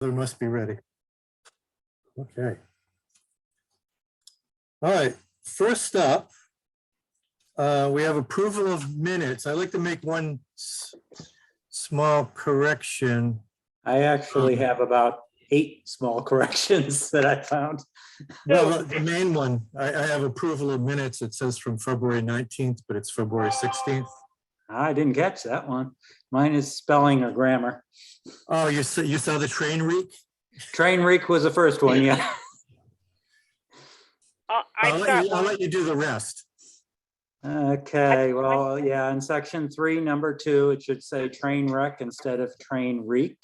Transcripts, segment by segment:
They must be ready. Okay. All right, first up, we have approval of minutes. I'd like to make one small correction. I actually have about 8 small corrections that I found. Well, the main one, I have approval of minutes. It says from February 19th, but it's February 16th. I didn't catch that one. Mine is spelling or grammar. Oh, you saw the train reek? Train reek was the first one, yeah. I'll let you do the rest. Okay, well, yeah, in section 3, number 2, it should say train wreck instead of train reek.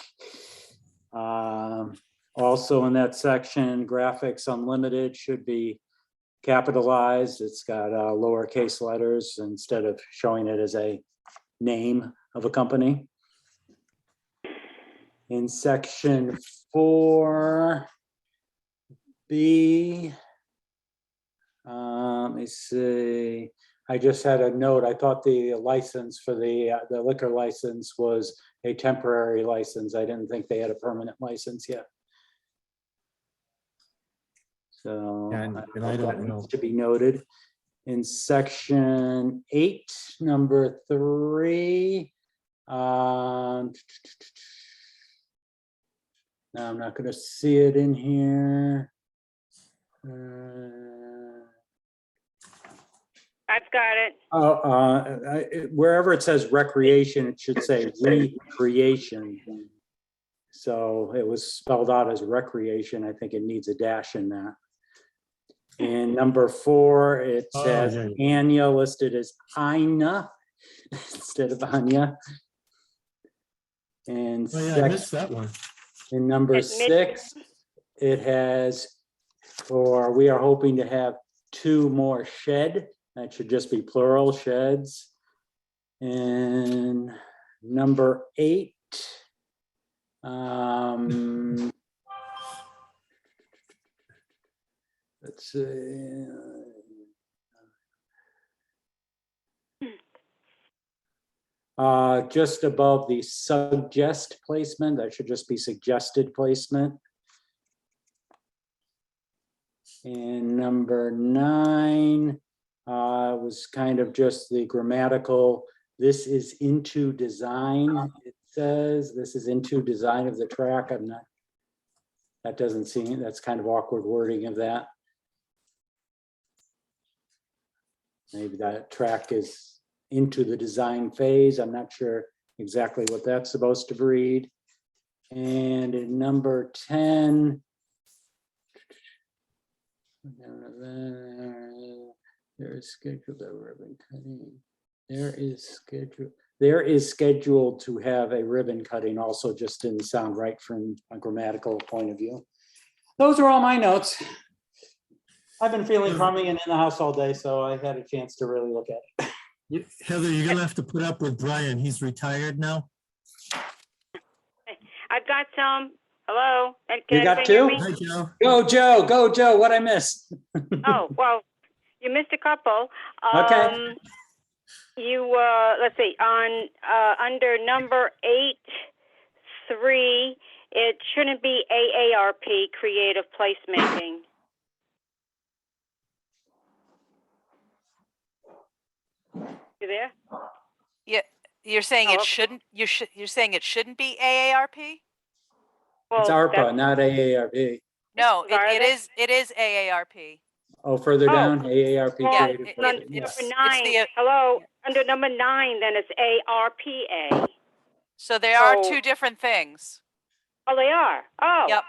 Also in that section, graphics unlimited should be capitalized. It's got lowercase letters instead of showing it as a name of a company. In section 4B, let me see. I just had a note. I thought the license for the liquor license was a temporary license. I didn't think they had a permanent license yet. So And I that don't know. needs to be noted. In section 8, number 3, no, I'm not going to see it in here. I've got it. Wherever it says recreation, it should say recreation. So it was spelled out as recreation. I think it needs a dash in that. And number 4, it says Anya listed as Ina instead of Anya. And Oh, yeah, I missed that one. in number 6, it has, or we are hoping to have 2 more shed. That should just be plural sheds. And number 8, let's see. Just above the suggest placement, that should just be suggested placement. And number 9 was kind of just the grammatical. This is into design. It says this is into design of the track. I'm not. That doesn't seem. That's kind of awkward wording of that. Maybe that track is into the design phase. I'm not sure exactly what that's supposed to read. And in number 10, there is scheduled a ribbon cutting. There is scheduled to have a ribbon cutting. Also, just didn't sound right from a grammatical point of view. Those are all my notes. I've been feeling crummy and in the house all day, so I had a chance to really look at it. Heather, you're gonna have to put up with Brian. He's retired now. I've got some. Hello? You got 2? Hi, Joe. Go, Joe. Go, Joe. What'd I miss? Oh, well, you missed a couple. Okay. You, let's see, on, under number 8.3, it shouldn't be AARP, creative placemaking. You there? Yeah, you're saying Oh, it okay. shouldn't. You're saying it shouldn't be AARP. Well, It's ARPA, that's- not AARP. No, Regardless? it is AARP. Oh, further Oh. down, AARP. Yeah, creative it- placement, it- yes. Number 9, the- hello, under number 9, then it's ARPA. So there are So- 2 different things. Oh, they are? Oh. Yep.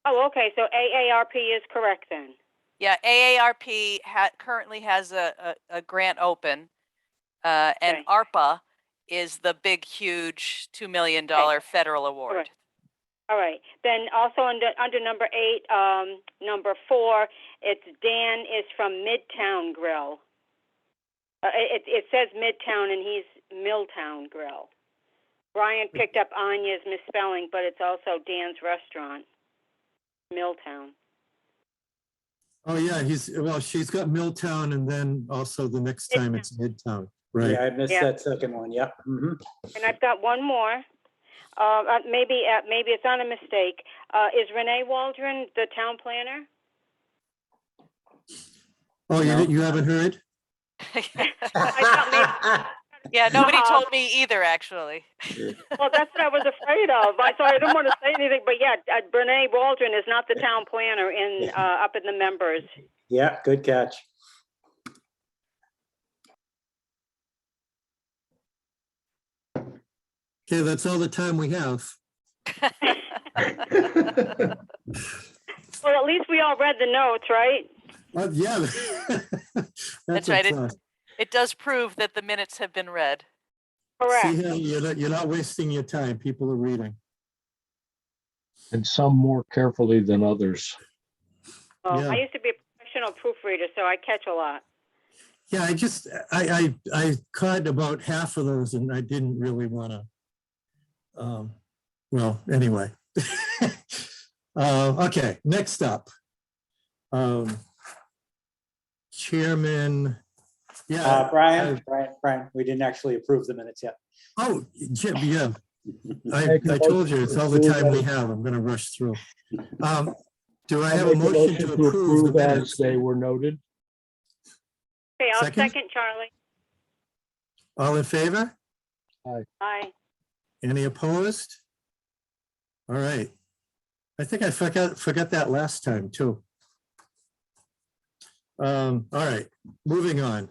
Oh, okay, so AARP is correct then. Yeah, AARP currently has a grant open, and Okay. ARPA is the big, huge $2 million federal award. Correct. All right, then also under number 8, number 4, it's Dan is from Midtown Grill. It says Midtown and he's Milltown Grill. Brian picked up Anya's misspelling, but it's also Dan's restaurant, Milltown. Oh, yeah, she's got Milltown, and then also the next time it's Midtown, right? Yeah, I missed Yeah. that second one. Yep. Mhm. And I've got one more. maybe it's not a mistake. Is Renee Waldron the town planner? Oh, No. you haven't heard? I thought Yeah, nobody Uh-huh. told me either, actually. Well, that's what I was afraid of. I didn't want to say anything, but yeah, Renee Waldron is not the town planner in up in the members. Yeah, good catch. Okay, that's all the time we have. Well, at least we all read the notes, right? Yeah. That's a right. plus. It does prove that the minutes have been read. Correct. See, you're not wasting your time. People are reading. And some more carefully than others. Well, Yeah. I used to be a professional proofreader, so I catch a lot. Yeah, I caught about half of those and I didn't really want to. Well, anyway. Okay, next up. Chairman, yeah. Brian, we didn't actually approve the minutes yet. Oh, Jim, yeah. I told you, it's all the time we have. I'm gonna rush through. Do I have a motion to approve the as minutes? they were noted. Okay, I'll Second? second Charlie. All in favor? Aye. Any opposed? All right. I think I forgot that last time too. All right, moving on.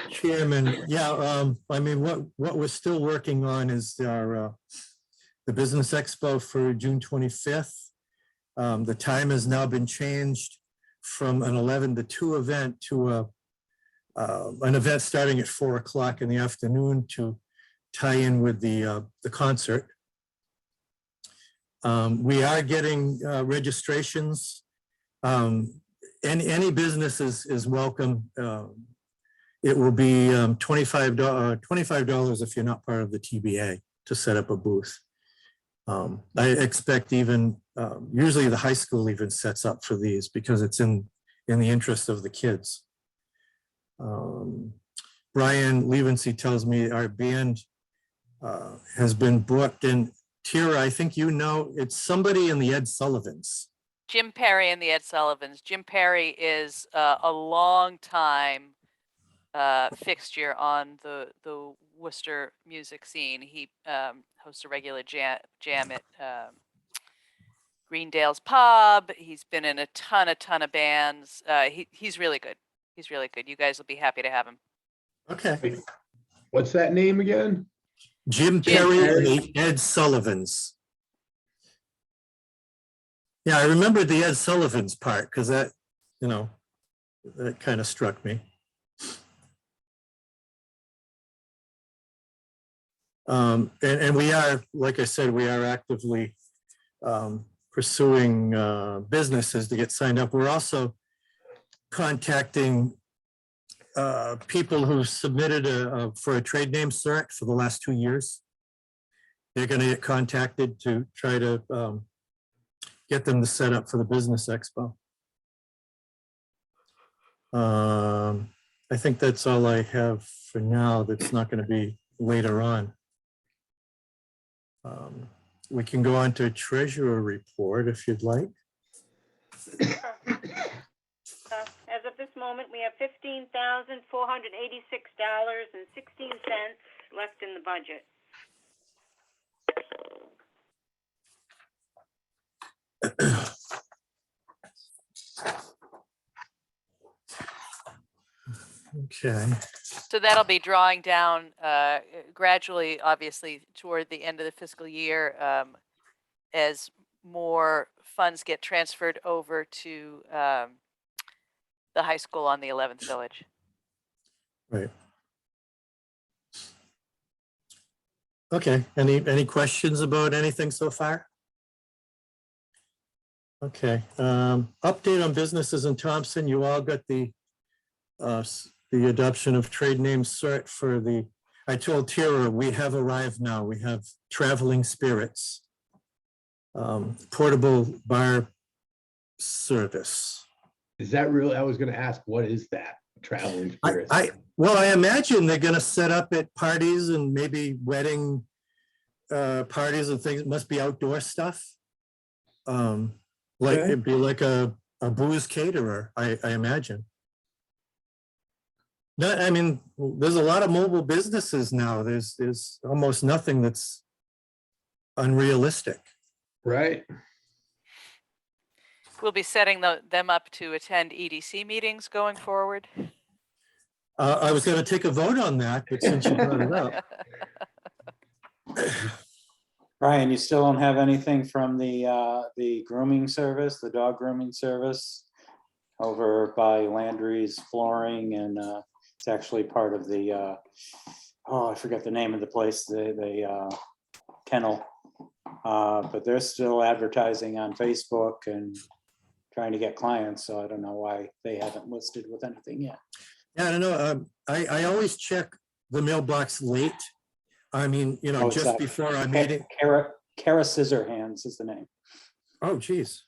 Chairman, yeah, I mean, what we're still working on is our the Business Expo for June 25th. The time has now been changed from an 11 to 2 event to an event starting at 4 o'clock in the afternoon to tie in with the concert. We are getting registrations. Any business is welcome. It will be $25 if you're not part of the TBA to set up a booth. I expect even, usually the high school even sets up for these because it's in the interest of the kids. Brian Levency tells me our band has been booked, and Tira, I think you know, it's somebody in the Ed Sullivans. Jim Perry and the Ed Sullivans. Jim Perry is a long time fixture on the Worcester music scene. He hosts a regular jam at Greendale's Pub. He's been in a ton of bands. He's really good. He's really good. You guys will be happy to have him. Okay. What's that name again? Jim Perry and the Ed Sullivans. Yeah, I remember the Ed Sullivans part because that, that kind of struck me. And we are, like I said, we are actively pursuing businesses to get signed up. We're also contacting people who submitted for a trade name cert for the last 2 years. They're going to get contacted to try to get them to set up for the Business Expo. I think that's all I have for now. That's not going to be later on. We can go on to treasurer report if you'd like. As of this moment, we have $15,486.16 left in the budget. Okay. So that'll be drawing down gradually, obviously, toward the end of the fiscal year as more funds get transferred over to the high school on the 11th Village. Right. Okay, any questions about anything so far? Okay, update on businesses in Thompson. You all got the adoption of trade name cert for the, I told Tara, we have arrived now. We have Traveling Spirits, portable bar service. Is that really, I was gonna ask, what is that? Traveling I, spirits. well, I imagine they're gonna set up at parties and maybe wedding parties and things. It must be outdoor stuff. Like, Okay. it'd be like a booze caterer, I imagine. No, I mean, there's a lot of mobile businesses now. There's almost nothing that's unrealistic. Right. We'll be setting them up to attend EDC meetings going forward. I was gonna take a vote on that, but since you brought it up. Brian, you still don't have anything from the grooming service, the dog grooming service over by Landry's Flooring, and it's actually part of the I forget the name of the place, the kennel. But they're still advertising on Facebook and trying to get clients, so I don't know why they haven't listed with anything yet. Yeah, I don't know. I always check the mailbox late. I mean, Oh, it's just before our meeting. Kara Scissorhands is the name. Oh, geez.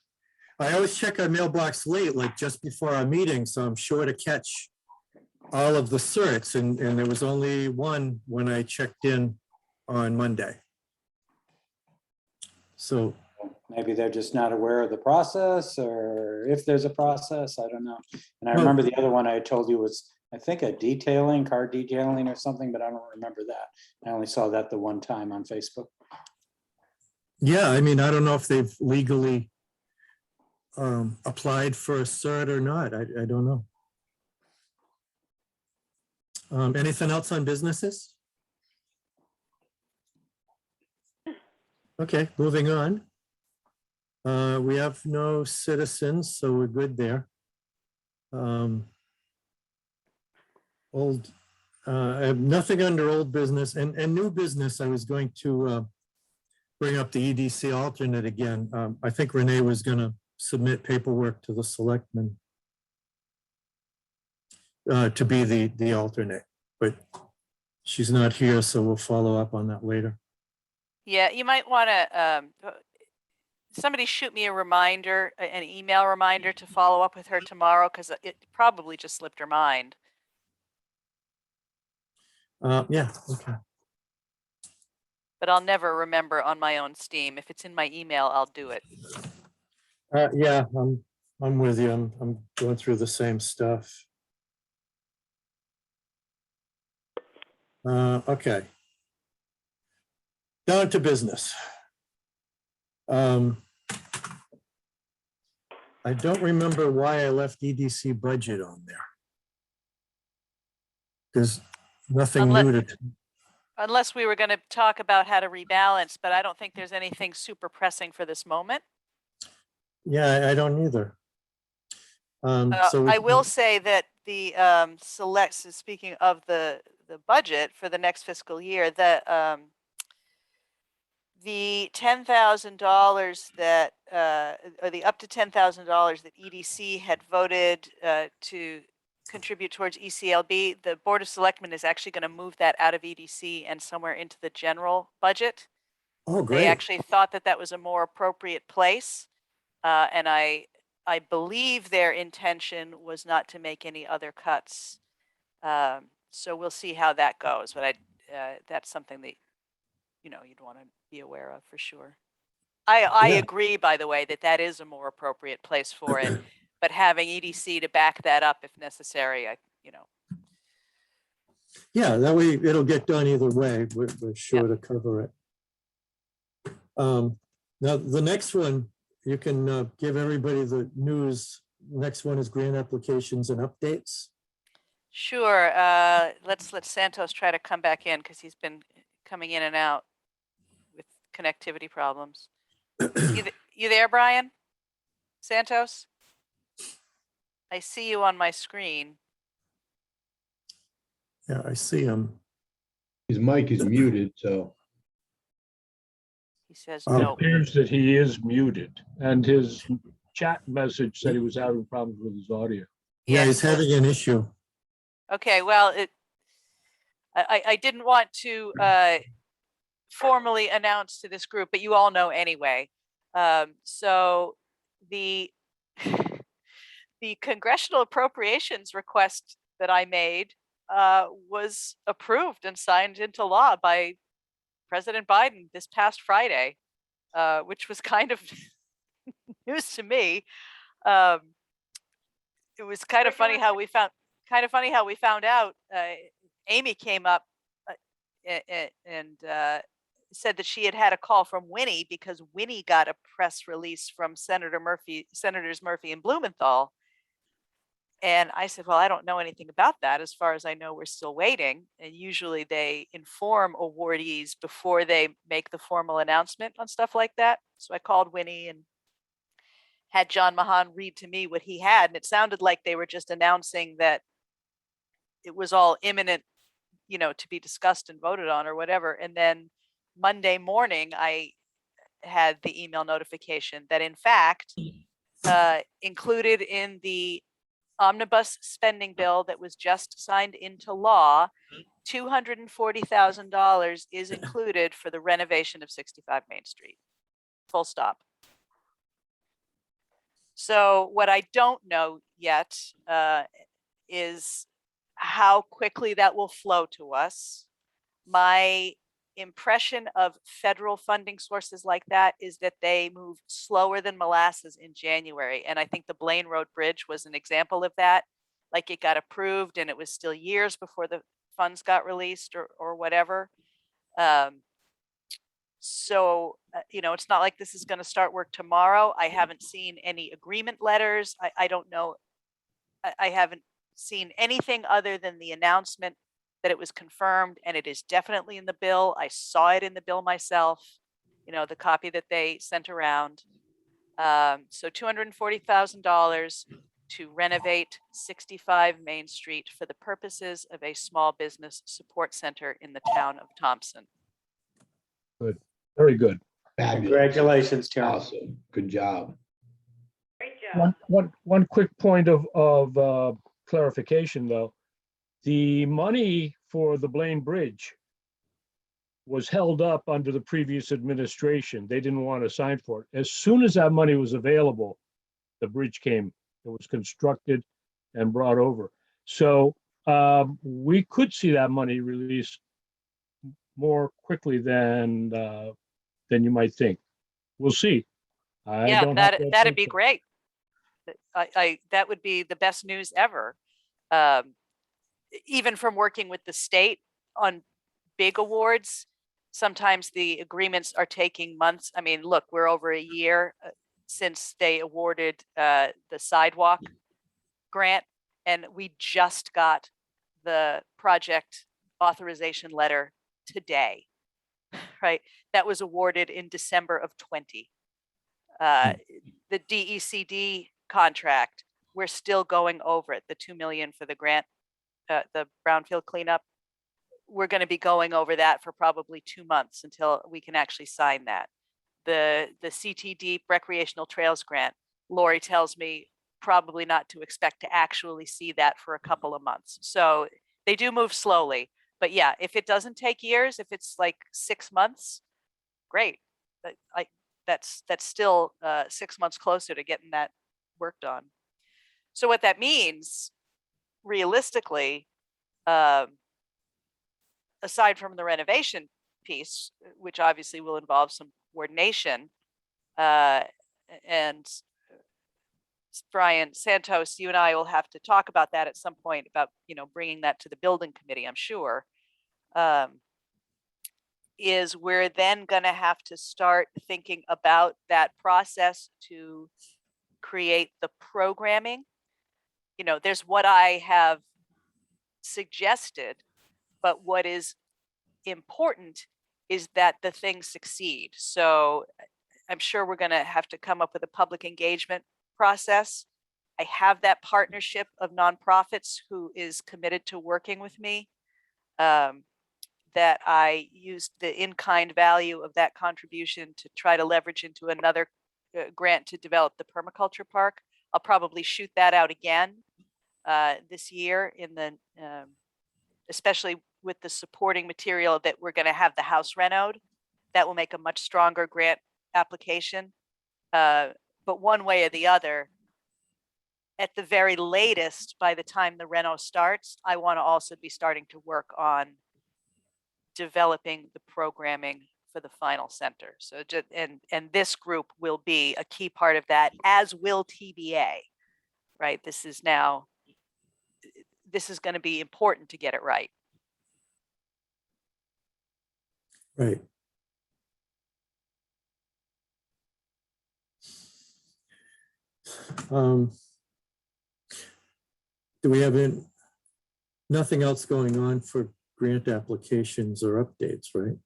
I always check our mailbox late, like just before our meeting, so I'm sure to catch all of the certs, and there was only one when I checked in on Monday. So, Maybe they're just not aware of the process, or if there's a process, I don't know. And I Well- remember the other one I told you was, I think, a car detailing or something, but I don't remember that. I only saw that the one time on Facebook. yeah, I mean, I don't know if they've legally applied for a cert or not. I don't know. Anything else on businesses? Okay, moving on. We have no citizens, so we're good there. I have nothing under old business and new business. I was going to bring up the EDC alternate again. I think Renee was going to submit paperwork to the selectmen to be the alternate, but she's not here, so we'll follow up on that later. Yeah, you might want to, somebody shoot me a reminder, an email reminder to follow up with her tomorrow, because it probably just slipped her mind. Yeah, okay. But I'll never remember on my own steam. If it's in my email, I'll do it. Yeah, I'm with you. I'm going through the same stuff. Okay. Down to business. I don't remember why I left EDC budget on there. There's nothing new to, Unless we were going to talk about how to rebalance, but I don't think there's anything super pressing for this moment. yeah, I don't either. So I will say that the speaking of the budget for the next fiscal year, the $10,000 that or the up to $10,000 that EDC had voted to contribute towards ECLB, the Board of Selectmen is actually going to move that out of EDC and somewhere into the general budget. Oh, They great. actually thought that that was a more appropriate place, and I believe their intention was not to make any other cuts. So we'll see how that goes, but that's something that you'd want to be aware of for sure. I Yeah. agree, by the way, that that is a more appropriate place for it, but having EDC to back that up if necessary, Yeah, that way it'll get done either way. We're sure to cover it. Now, the next one, you can give everybody the news. Next one is grant applications and updates. Sure. Let's let Santos try to come back in because he's been coming in and out with connectivity problems. You there, Brian? Santos? I see you on my screen. Yeah, I see him. His mic is muted, so. He says Oh. It no. appears that he is muted, and his chat message said he was having problems with his audio. Yeah, he he's says- having an issue. Okay, well, I didn't want to formally announce to this group, but you all know anyway. So the the congressional appropriations request that I made was approved and signed into law by President Biden this past Friday, which was kind of news to me. Um, it was kind of funny how we found out. Amy came up and said that she had had a call from Winnie because Winnie got a press release from Senators Murphy and Blumenthal. And I said, well, I don't know anything about that. As far as I know, we're still waiting. And usually they inform awardees before they make the formal announcement on stuff like that. So I called Winnie and had John Mahan read to me what he had. And it sounded like they were just announcing that it was all imminent, to be discussed and voted on or whatever. And then Monday morning, I had the email notification that in fact, included in the omnibus spending bill that was just signed into law, $240,000 is included for the renovation of 65 Main Street. Full stop. So what I don't know yet is how quickly that will flow to us. My impression of federal funding sources like that is that they move slower than molasses in January. And I think the Blaine Road Bridge was an example of that. Like it got approved and it was still years before the funds got released or whatever. So, it's not like this is going to start work tomorrow. I haven't seen any agreement letters. I don't know. I haven't seen anything other than the announcement that it was confirmed, and it is definitely in the bill. I saw it in the bill myself, the copy that they sent around. So $240,000 to renovate 65 Main Street for the purposes of a small business support center in the town of Thompson. Very good. Fabulous. Congratulations, Chairman. Awesome. Good job. Great job. One quick point of clarification, though. The money for the Blaine Bridge was held up under the previous administration. They didn't want to sign for it. As soon as that money was available, the bridge came. It was constructed and brought over. So we could see that money released more quickly than you might think. We'll see. Yeah, that'd be great. That would be the best news ever. Even from working with the state on big awards, sometimes the agreements are taking months. I mean, look, we're over a year since they awarded the sidewalk grant, and we just got the project authorization letter today, right? That was awarded in December of 20. The DECD contract, we're still going over it, the 2 million for the grant, the brownfield cleanup. We're going to be going over that for probably 2 months until we can actually sign that. The CTD recreational trails grant, Lori tells me probably not to expect to actually see that for a couple of months. So they do move slowly, but yeah, if it doesn't take years, if it's like 6 months, great. That's still 6 months closer to getting that work done. So what that means, realistically, aside from the renovation piece, which obviously will involve some coordination, and Brian Santos, you and I will have to talk about that at some point about, bringing that to the building committee, I'm sure, is we're then going to have to start thinking about that process to create the programming. There's what I have suggested, but what is important is that the things succeed. So I'm sure we're going to have to come up with a public engagement process. I have that partnership of nonprofits who is committed to working with me, that I used the in-kind value of that contribution to try to leverage into another grant to develop the permaculture park. I'll probably shoot that out again this year especially with the supporting material that we're going to have the house renoed. That will make a much stronger grant application. But one way or the other, at the very latest, by the time the reno starts, I want to also be starting to work on developing the programming for the final center. So and this group will be a key part of that, as will TBA, right? This is going to be important to get it right. Right. Do we have nothing else going on for grant applications or updates, right?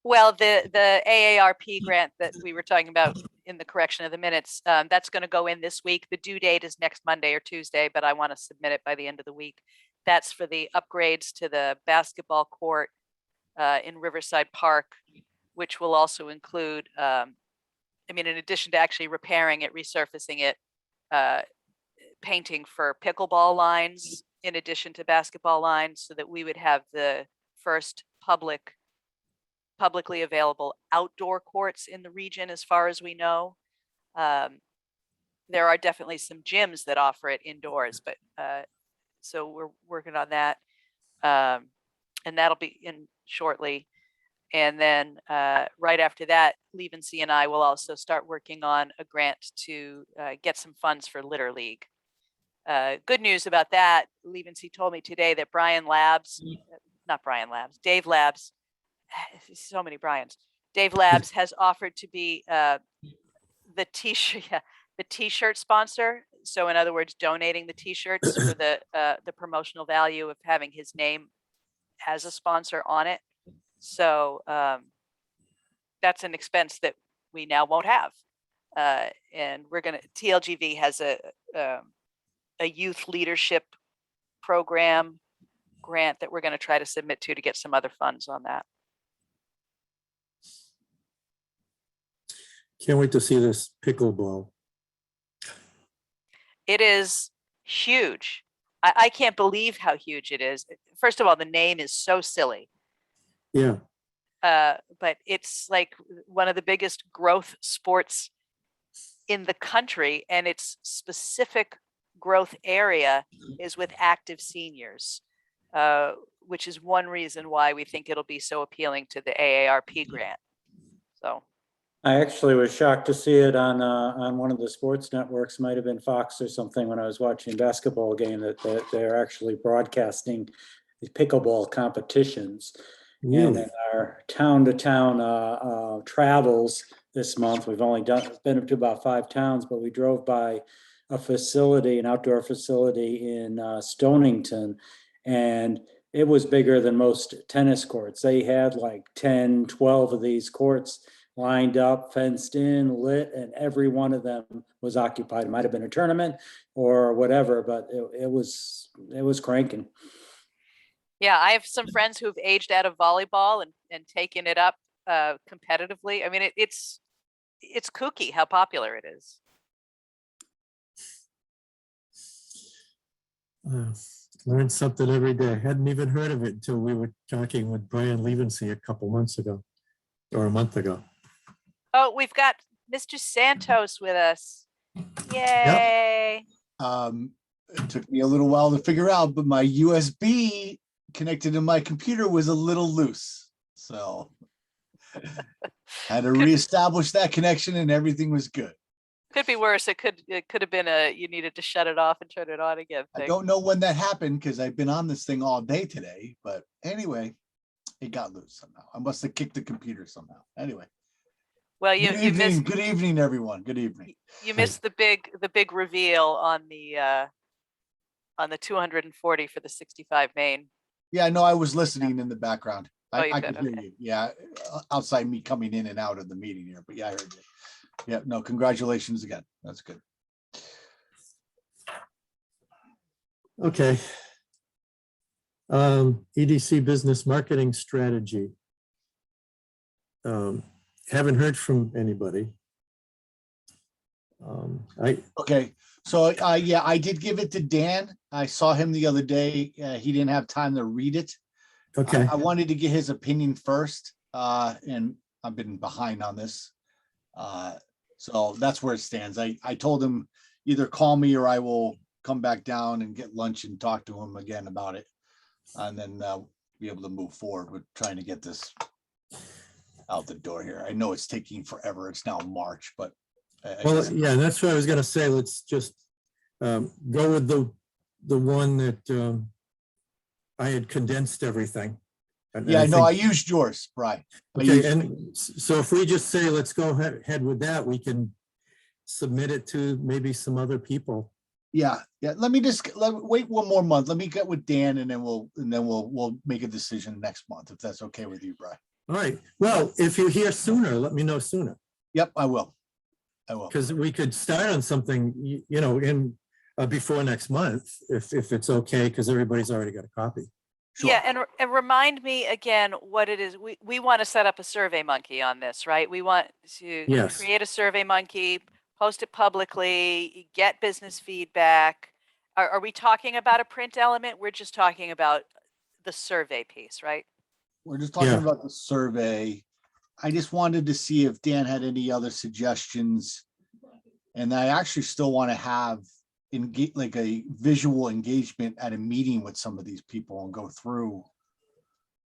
Well, the AARP grant that we were talking about in the correction of the minutes, that's going to go in this week. The due date is next Monday or Tuesday, but I want to submit it by the end of the week. That's for the upgrades to the basketball court in Riverside Park, which will also include, I mean, in addition to actually repairing it, resurfacing it, painting for pickleball lines in addition to basketball lines, so that we would have the first publicly available outdoor courts in the region, as far as we know. There are definitely some gyms that offer it indoors, but so we're working on that, and that'll be in shortly. And then right after that, Levency and I will also start working on a grant to get some funds for Litter League. Good news about that, Levency told me today that Dave Labs, so many Brians, Dave Labs has offered to be the t-shirt sponsor. So in other words, donating the t-shirts for the promotional value of having his name as a sponsor on it. So that's an expense that we now won't have. And TLGV has a youth leadership program grant that we're going to try to submit to get some other funds on that. Can't wait to see this pickleball. It is huge. I can't believe how huge it is. First of all, the name is so silly. Yeah. But it's like one of the biggest growth sports in the country, and its specific growth area is with active seniors, which is one reason why we think it'll be so appealing to the AARP grant. So I actually was shocked to see it on one of the sports networks, might have been Fox or something, when I was watching a basketball game, that they're actually broadcasting the pickleball competitions. Really? And in our town-to-town travels this month, we've only been up to about 5 towns, but we drove by a facility, an outdoor facility in Stonington, and it was bigger than most tennis courts. They had like 10, 12 of these courts lined up, fenced in, lit, and every one of them was occupied. It might have been a tournament or whatever, but it was cranking. yeah, I have some friends who've aged out of volleyball and taken it up competitively. I mean, it's kooky how popular it is. Learn something every day. Hadn't even heard of it until we were talking with Brian Levency a couple months ago, or a month ago. Oh, we've got Mr. Santos with us. Yay. It took me a little while to figure out, but my USB connected to my computer was a little loose. So had to reestablish that connection and everything was good. Could be worse. It could have been you needed to shut it off and turn it on again. I don't know when that happened because I've been on this thing all day today, but anyway, it got loose somehow. I must have kicked the computer somehow. Anyway. Well, Good evening, everyone. Good evening. You missed the big reveal on the 240 for the 65 main. Yeah, no, I was listening in the background. I did, could hear you. Yeah, outside me coming in and out of the meeting here, but yeah, I heard you. Yeah, no, congratulations again. That's good. Okay. EDC business marketing strategy. Haven't heard from anybody. Okay, so yeah, I did give it to Dan. I saw him the other day. He didn't have time to read it. Okay. I wanted to get his opinion first, and I've been behind on this. So that's where it stands. I told him either call me or I will come back down and get lunch and talk to him again about it. And then be able to move forward with trying to get this out the door here. I know it's taking forever. It's now March, but. I Well, guess- yeah, that's what I was gonna say. Let's just go with the one that I had condensed everything. And Yeah, no, I think- used yours, Brian. I Okay, used- and so if we just say, let's go ahead with that, we can submit it to maybe some other people. Yeah, let me just wait one more month. Let me get with Dan and then we'll make a decision next month, if that's okay with you, Brian. All right, well, if you're here sooner, let me know sooner, Yep, I will. because we could start on something, you know, in before next month, if it's okay, because everybody's already got a copy. Sure. Yeah, and remind me again what it is. We want to set up a Survey Monkey on this, right? We want to Yes. create a Survey Monkey, post it publicly, get business feedback. Are we talking about a print element? We're just talking about the survey piece, right? We're just talking Yeah. about the survey. I just wanted to see if Dan had any other suggestions. And I actually still want to have like a visual engagement at a meeting with some of these people and go through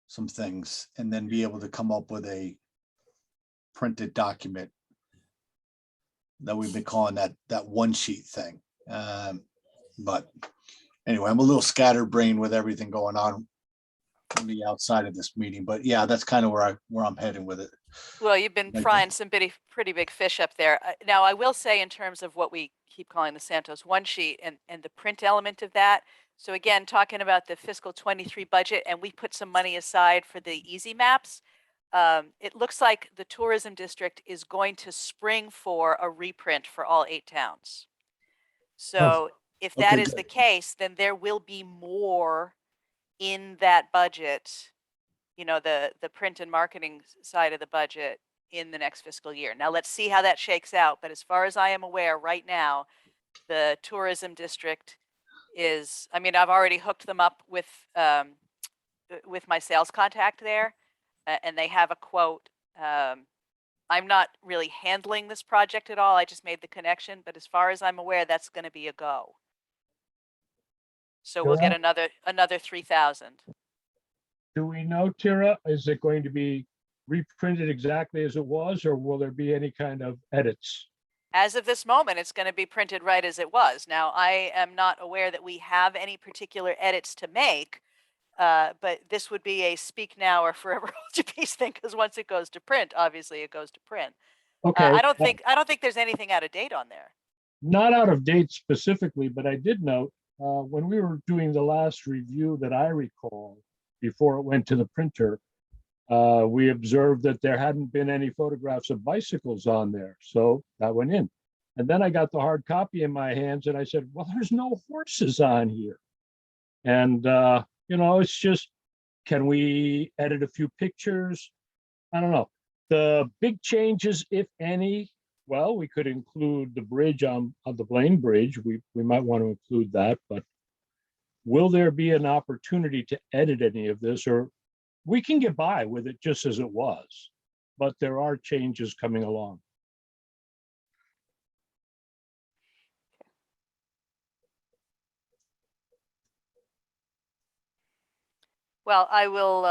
some things and then be able to come up with a printed document that we've been calling that one sheet thing. But anyway, I'm a little scatterbrained with everything going on maybe outside of this meeting, but yeah, that's kind of where I'm heading with it. Well, you've been Like frying some pretty big fish up there. Now, I will say in terms of what we keep calling the Santos one sheet and the print element of that. So again, talking about the fiscal 23 budget, and we put some money aside for the easy maps. It looks like the tourism district is going to spring for a reprint for all 8 towns. So if that okay, is good. the case, then there will be more in that budget, you know, the print and marketing side of the budget in the next fiscal year. Now let's see how that shakes out. But as far as I am aware right now, the tourism district is, I mean, I've already hooked them up with my sales contact there, and they have a quote. I'm not really handling this project at all. I just made the connection, but as far as I'm aware, that's going to be a go. So we'll get another 3,000. Do we know, Tira, is it going to be reprinted exactly as it was, or will there be any kind of edits? As of this moment, it's going to be printed right as it was. Now, I am not aware that we have any particular edits to make, but this would be a speak now or forever hold your peace thing, because once it goes to print, obviously it goes to print. Okay. I don't think there's anything out of date on there. Not out of date specifically, but I did note when we were doing the last review that I recall before it went to the printer, we observed that there hadn't been any photographs of bicycles on there. So that went in. And then I got the hard copy in my hands and I said, well, there's no horses on here. And, you know, it's just, can we edit a few pictures? I don't know. The big changes, if any, well, we could include the bridge on the Blaine Bridge. We might want to include that, but will there be an opportunity to edit any of this, or we can get by with it just as it was, but there are changes coming along. Well, I will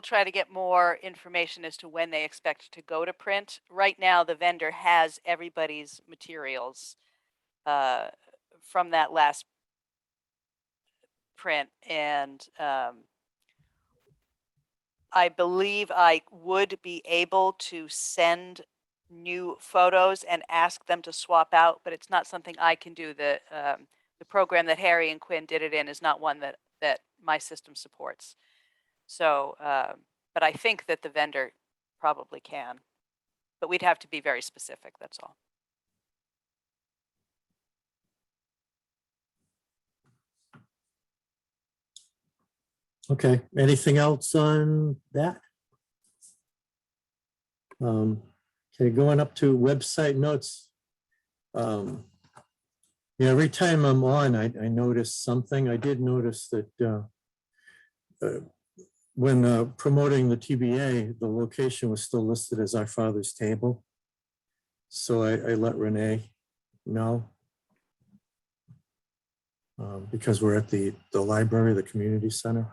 try to get more information as to when they expect to go to print. Right now, the vendor has everybody's materials from that last print, and I believe I would be able to send new photos and ask them to swap out, but it's not something I can do. The program that Harry and Quinn did it in is not one that my system supports. So, but I think that the vendor probably can, but we'd have to be very specific, that's all. Okay, anything else on that? Okay, going up to website notes. Yeah, every time I'm on, I notice something. I did notice that when promoting the TBA, the location was still listed as Our Father's Table. So I let Renee know. because we're at the library, the community center.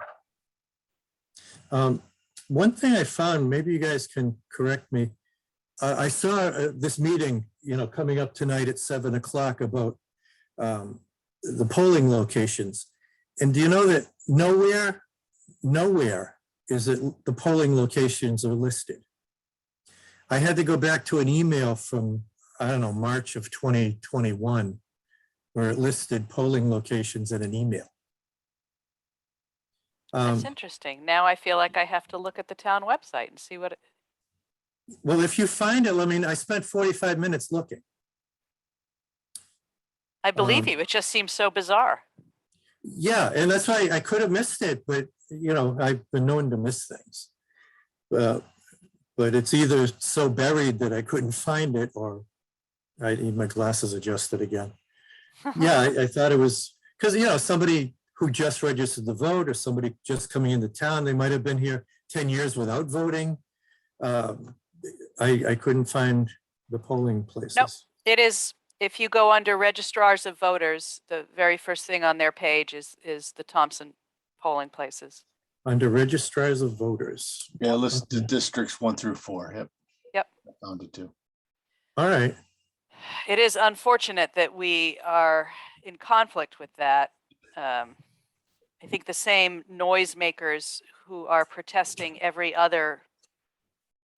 One thing I found, maybe you guys can correct me. I saw this meeting, coming up tonight at 7 o'clock about the polling locations. And do you know that nowhere is it the polling locations are listed? I had to go back to an email from, I don't know, March of 2021, where it listed polling locations in an email. That's interesting. Now I feel like I have to look at the town website and see what, Well, if you find it, I spent 45 minutes looking. I believe Um, you. It just seems so bizarre. Yeah, and that's why I could have missed it, but I've been known to miss things. But it's either so buried that I couldn't find it, or I need my glasses adjusted again. Yeah, I thought it was because somebody who just registered to vote, or somebody just coming into town, they might have been here 10 years without voting. I couldn't find the polling places. Nope. It is, if you go under registrars of voters, the very first thing on their page is the Thompson polling places. Under registrars of voters. Yeah, list the Okay. districts 1 through 4. Yep. Yep. I found it too. All right. It is unfortunate that we are in conflict with that. I think the same noisemakers who are protesting every other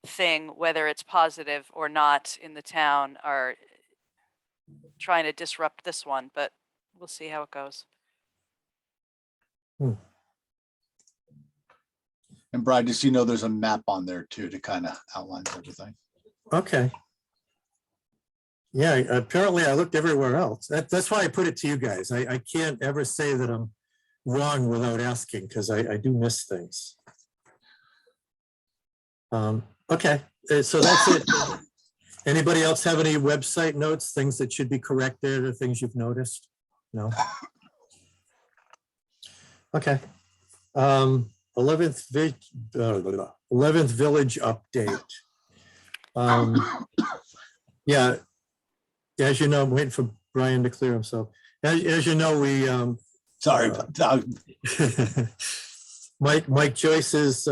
thing, whether it's positive or not in the town, are trying to disrupt this one, but we'll see how it goes. And Brian, just there's a map on there too to kind of outline everything. Okay. Yeah, apparently I looked everywhere else. That's why I put it to you guys. I can't ever say that I'm wrong without asking, because I do miss things. Okay, so that's it. Anybody else have any website notes, things that should be corrected, or things you've noticed? No? Okay. 11th Village update. Yeah, as you know, I'm waiting for Brian to clear himself. As you know, we Sorry about that. Mike Joyce is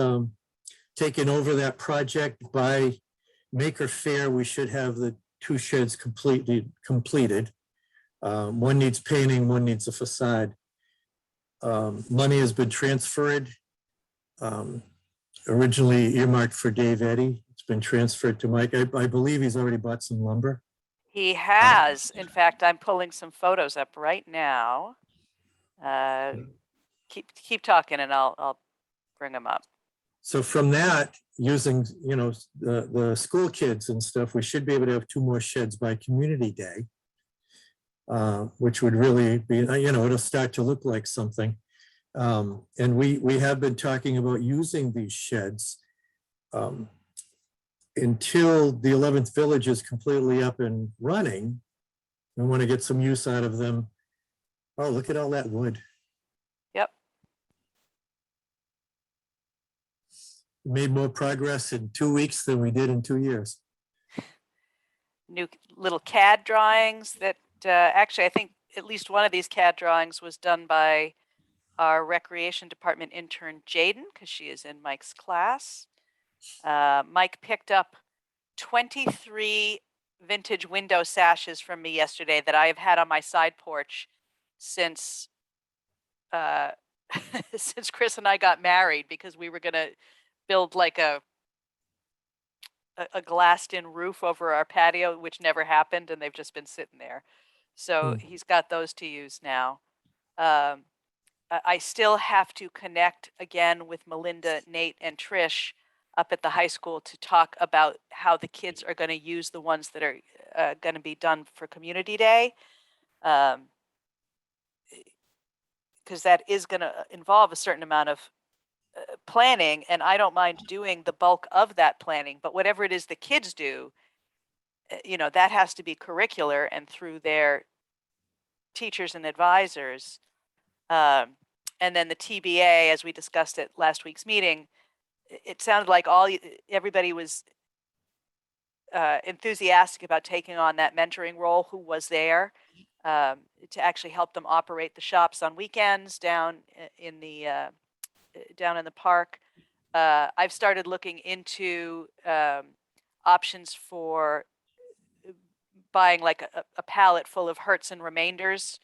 taking over that project. By Maker Fair, we should have the 2 sheds completed. One needs painting, one needs a facade. Money has been transferred. Originally earmarked for Dave Eddy. It's been transferred to Mike. I believe he's already bought some lumber. He has, in fact, I'm pulling some photos up right now. Keep talking and I'll bring them up. So from that, using, the school kids and stuff, we should be able to have 2 more sheds by Community Day, which would really be, it'll start to look like something. And we have been talking about using these sheds until the 11th Village is completely up and running. We want to get some use out of them. Oh, look at all that wood. Yep. Made more progress in 2 weeks than we did in 2 years. New little CAD drawings that actually, I think at least one of these CAD drawings was done by our recreation department intern Jaden, because she is in Mike's class. Mike picked up 23 vintage window sashes from me yesterday that I have had on my side porch since since Chris and I got married, because we were gonna build like a glassed-in roof over our patio, which never happened, and they've just been sitting there. So he's got those to use now. I still have to connect again with Melinda, Nate, and Trish up at the high school to talk about how the kids are going to use the ones that are going to be done for Community Day. Because that is going to involve a certain amount of planning, and I don't mind doing the bulk of that planning, but whatever it is the kids do, that has to be curricular and through their teachers and advisors. And then the TBA, as we discussed at last week's meeting, it sounded like everybody was enthusiastic about taking on that mentoring role who was there. to actually help them operate the shops on weekends down down in the park. I've started looking into options for buying like a pallet full of Hertz and remainders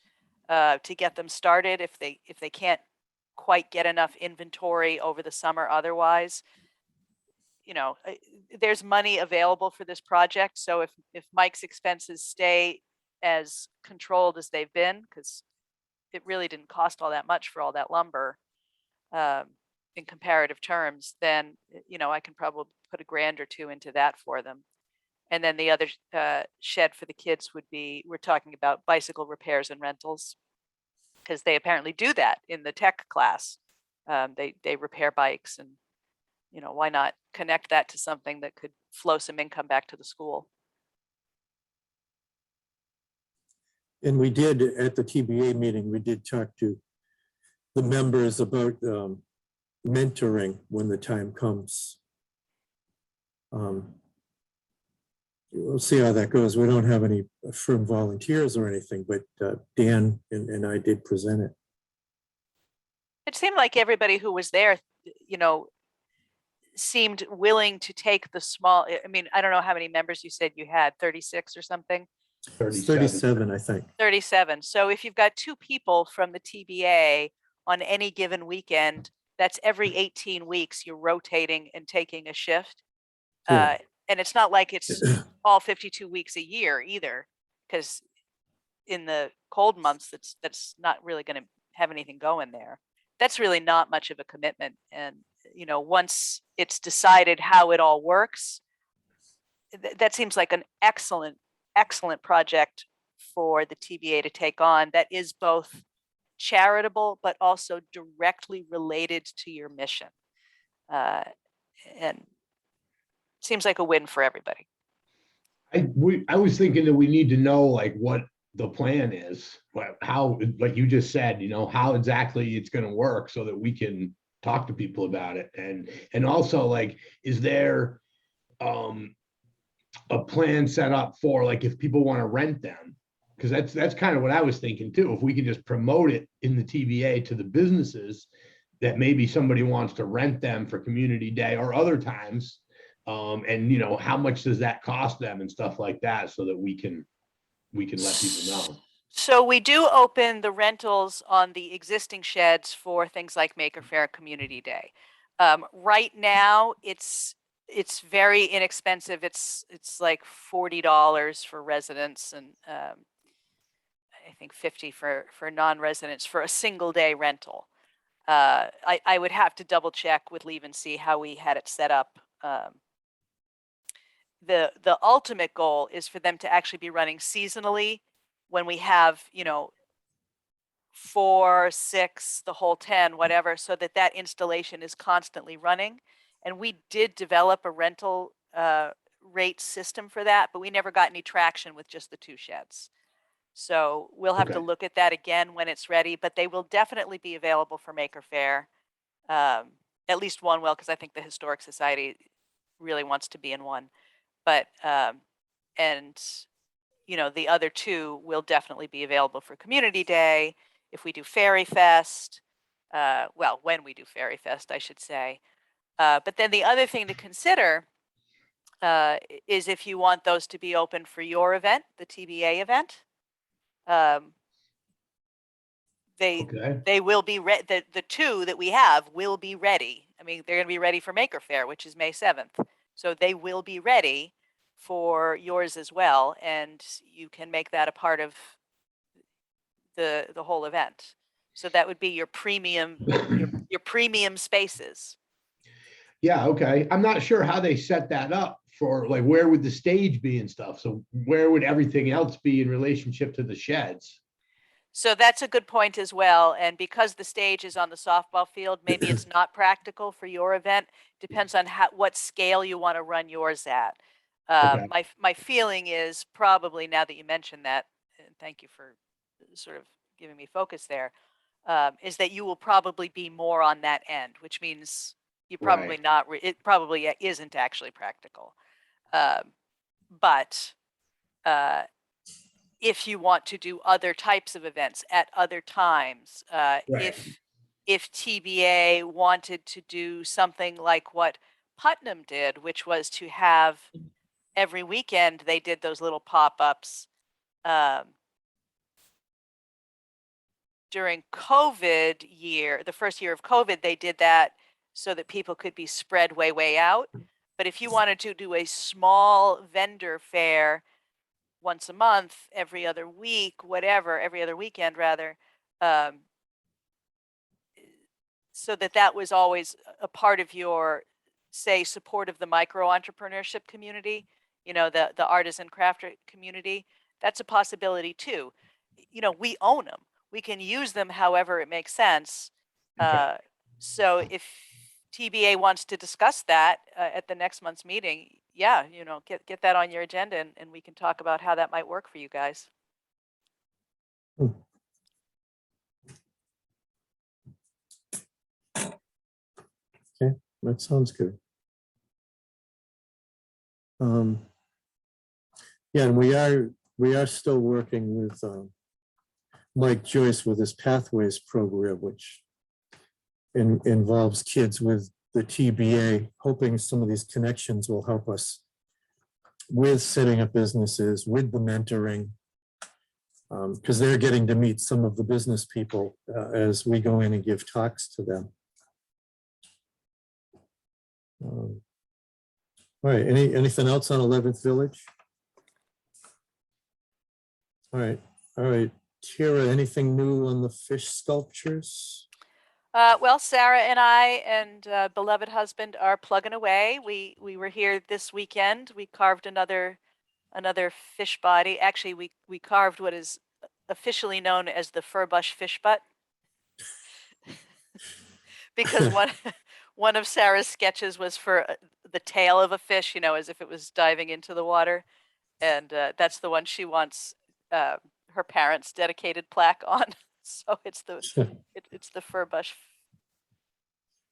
to get them started if they can't quite get enough inventory over the summer otherwise. You know, there's money available for this project. So if Mike's expenses stay as controlled as they've been, because it really didn't cost all that much for all that lumber in comparative terms, then, you know, I can probably put $1,000 or $2,000 into that for them. And then the other shed for the kids would be, we're talking about bicycle repairs and rentals, because they apparently do that in the tech class. They repair bikes, and, you know, why not connect that to something that could flow some income back to the school? And we did, at the TBA meeting, we did talk to the members about mentoring when the time comes. We'll see how that goes. We don't have any firm volunteers or anything, but Dan and I did present it. It seemed like everybody who was there, you know, seemed willing to take the small, I mean, I don't know how many members you said you had, 36 or something? It's 37, I think. 37. So if you've got 2 people from the TBA on any given weekend, that's every 18 weeks you're rotating and taking a shift. Yeah. And it's not like it's all 52 weeks a year either, because in the cold months, that's not really going to have anything going there. That's really not much of a commitment. And, you know, once it's decided how it all works, that seems like an excellent project for the TBA to take on that is both charitable, but also directly related to your mission. And seems like a win for everybody. I was thinking that we need to know like what the plan is, how, like you just said, you know, how exactly it's going to work so that we can talk to people about it. And also, like, is there a plan set up for like if people want to rent them? Because that's kind of what I was thinking too. If we can just promote it in the TBA to the businesses, that maybe somebody wants to rent them for community day or other times. And you know, how much does that cost them and stuff like that, so that we can let people know. So we do open the rentals on the existing sheds for things like Maker Faire Community Day. Right now, it's very inexpensive. It's like $40 for residents, and I think $50 for non-residents for a single day rental. I would have to double check with Leave and see how we had it set up. The ultimate goal is for them to actually be running seasonally when we have, you know, 4, 6, the whole 10, whatever, so that installation is constantly running. And we did develop a rental rate system for that, but we never got any traction with just the 2 sheds. So we'll have to Okay. look at that again when it's ready, but they will definitely be available for Maker Faire. At least one will, because I think the Historic Society really wants to be in one. But, and, you know, the other 2 will definitely be available for Community Day. If we do Fairy Fest, well, when we do Fairy Fest, I should say. But then the other thing to consider is if you want those to be open for your event, the TBA event. They will be the 2 that we have will be ready. I mean, they're going to be ready for Maker Faire, which is May 7th. So they will be ready for yours as well, and you can make that a part of the whole event. So that would be your premium your premium spaces. Yeah, okay. I'm not sure how they set that up for, like, where would the stage be and stuff? So where would everything else be in relationship to the sheds? So that's a good point as well. And because the stage is on the softball field, maybe it's not practical for your event. Depends on what scale you want to run yours at. Okay. My feeling is probably, now that you mentioned that, and thank you for sort of giving me focus there, is that you will probably be more on that end, which means you probably Right. not, it probably isn't actually practical. But if you want to do other types of events at other times, Right. if TBA wanted to do something like what Putnam did, which was to have every weekend they did those little pop-ups. During COVID year, the first year of COVID, they did that so that people could be spread way out. But if you wanted to do a small vendor fair once a month, every other week, whatever, every other weekend rather, so that was always a part of your, say, support of the micro entrepreneurship community, you know, the artisan crafter community, that's a possibility too. You know, we own them. We can use them however it makes sense. Okay. So if TBA wants to discuss that at the next month's meeting, yeah, you know, get that on your agenda and we can talk about how that might work for you guys. That sounds good. Yeah, and we are still working with Mike Joyce with his Pathways program, which involves kids with the TBA, hoping some of these connections will help us with setting up businesses, with the mentoring, because they're getting to meet some of the business people as we go in and give talks to them. All right, anything else on 11th Village? All right, Tara, anything new on the fish sculptures? Well, Sarah and I and beloved husband are plugging away. We were here this weekend. We carved another fish body. Actually, we carved what is officially known as the furbush fish butt. Because one of Sarah's sketches was for the tail of a fish, you know, as if it was diving into the water. And that's the one she wants her parents' dedicated plaque on. So it's the furbush.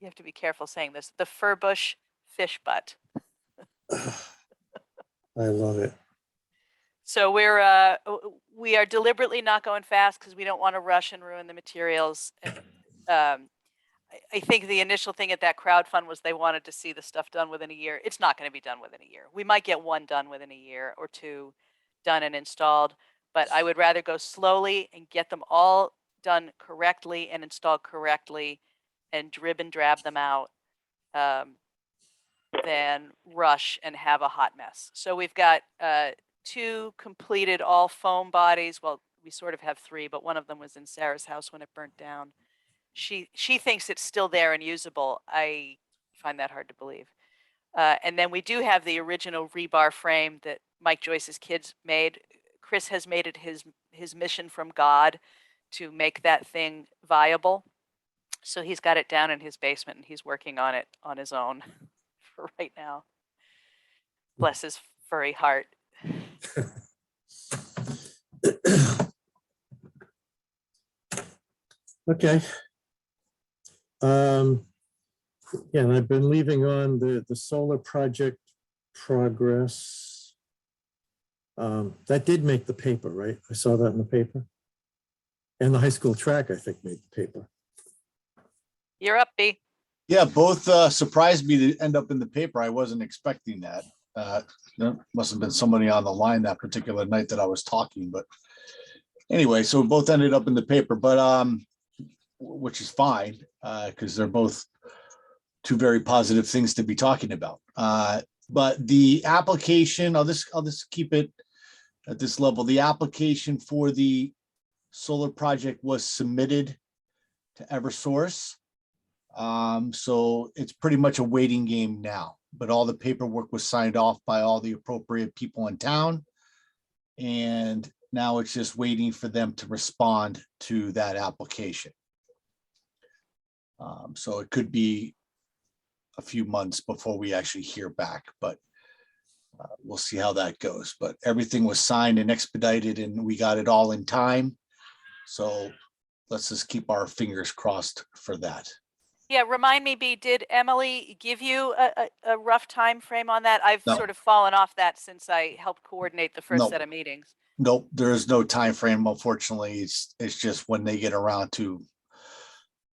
You have to be careful saying this. The furbush fish butt. I love it. So we are deliberately not going fast because we don't want to rush and ruin the materials. And, I think the initial thing at that crowd fund was they wanted to see the stuff done within a year. It's not going to be done within a year. We might get one done within a year or two done and installed, but I would rather go slowly and get them all done correctly and installed correctly and drib and drab them out than rush and have a hot mess. So we've got 2 completed all foam bodies. Well, we sort of have 3, but one of them was in Sarah's house when it burnt down. She thinks it's still there and usable. I find that hard to believe. And then we do have the original rebar frame that Mike Joyce's kids made. Chris has made it his mission from God to make that thing viable. So he's got it down in his basement and he's working on it on his own for right now. Bless his furry heart. Okay. Yeah, and I've been leaving on the solar project progress. That did make the paper, right? I saw that in the paper. And the high school track, I think, made the paper. You're up, B. Yeah, both surprised me to end up in the paper. I wasn't expecting that. There must have been somebody on the line that particular night that I was talking, but anyway, so both ended up in the paper, but which is fine, because they're both 2 very positive things to be talking about. But the application, I'll just keep it at this level. The application for the solar project was submitted to Eversource. So it's pretty much a waiting game now, but all the paperwork was signed off by all the appropriate people in town. And now it's just waiting for them to respond to that application. So it could be a few months before we actually hear back, but we'll see how that goes. But everything was signed and expedited and we got it all in time. So let's just keep our fingers crossed for that. Yeah, remind me, B, did Emily give you a rough time frame on that? I've No. sort of fallen off that since I helped coordinate the first No. set of meetings. Nope, there is no time frame. Unfortunately, it's just when they get around to